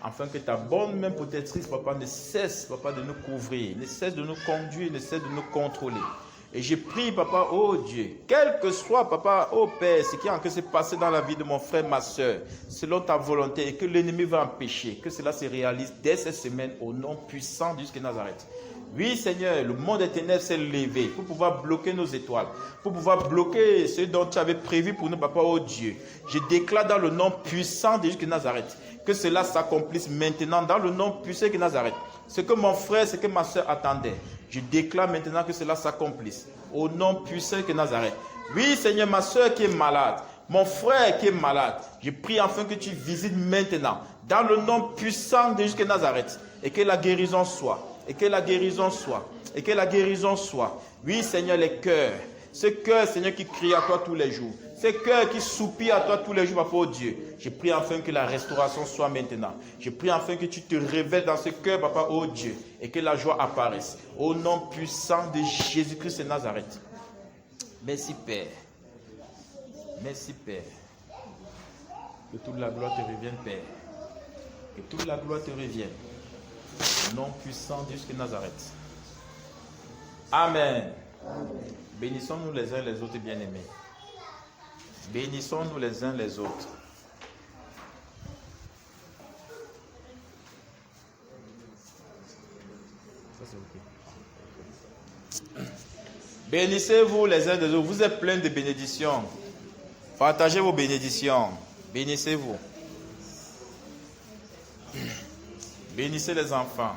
afin que ta bonne main protectrice, Papa, ne cesse, Papa, de nous couvrir, ne cesse de nous conduire, ne cesse de nous contrôler. Et je prie, Papa, oh Dieu, quel que soit, Papa, oh Père, ce qui est en train de se passer dans la vie de mon frère, ma soeur, selon ta volonté, et que l'ennemi va empêcher, que cela se réalise dès cette semaine, au nom puissant de Jésus de Nazareth. Oui, Seigneur, le monde des ténèbres s'est levé pour pouvoir bloquer nos étoiles, pour pouvoir bloquer ce dont tu avais prévu pour nous, Papa, oh Dieu. Je déclare dans le nom puissant de Jésus de Nazareth que cela s'accomplisse maintenant dans le nom puissant de Nazareth. Ce que mon frère, ce que ma soeur attendait, je déclare maintenant que cela s'accomplisse au nom puissant de Nazareth. Oui, Seigneur, ma soeur qui est malade, mon frère qui est malade, je prie enfin que tu visites maintenant dans le nom puissant de Jésus de Nazareth et que la guérison soit. Et que la guérison soit. Et que la guérison soit. Oui, Seigneur, les cœurs. Ce cœur, Seigneur, qui crie à toi tous les jours. Ce cœur qui soupire à toi tous les jours, Papa, oh Dieu. Je prie enfin que la restauration soit maintenant. Je prie enfin que tu te révèles dans ce cœur, Papa, oh Dieu. Et que la joie apparaisse. Au nom puissant de Jésus-Christ de Nazareth. Merci, Père. Merci, Père. Que toute la gloire te revienne, Père. Que toute la gloire te revienne. Au nom puissant de Jésus de Nazareth. Amen. Bénissons-nous les uns les autres, bien-aimés. Bénissons-nous les uns les autres. Ça, c'est ok. Bénissez-vous les uns les autres. Vous êtes pleins de bénédictions. Partagez vos bénédictions. Bénissez-vous. Bénissez les enfants.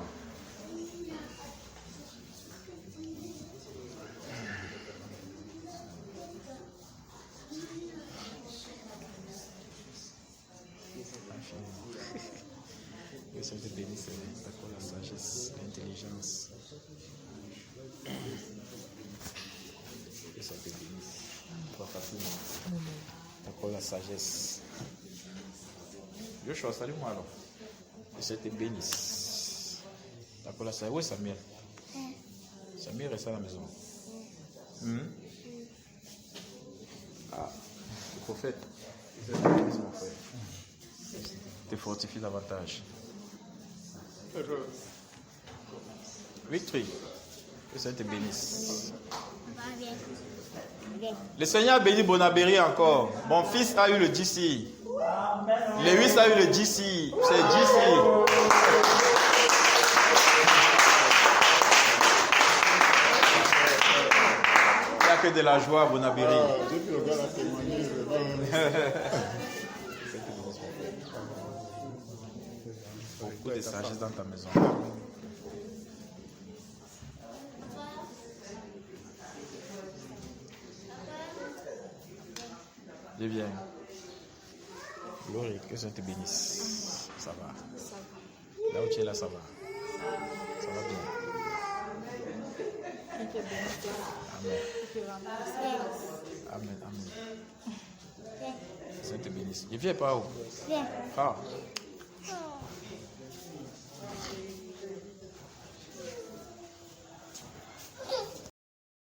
Que ça te bénisse, d'accord, la sagesse, l'intelligence. Que ça te bénisse. Pas facilement. D'accord, la sagesse. Joshua, salut-moi alors. Que ça te bénisse. D'accord, la sagesse. Où est Samir? Samir reste à la maison. Ah, le prophète. Que ça te bénisse, mon frère. Te fortifie davantage. Victory. Que ça te bénisse. Le Seigneur a béni Bonabéry encore. Mon fils a eu le GC. Lewis a eu le GC. C'est GC. Il y a que de la joie, Bonabiri. Depuis le gars a témoigné, je Beaucoup de sagesse dans ta maison. Je viens. Glory, que Dieu te bénisse. Ça va. Là où tu es là, ça va. Ça va bien. Amen. Amen, amen. Que Dieu te bénisse. Je viens pas où? Viens. Ah.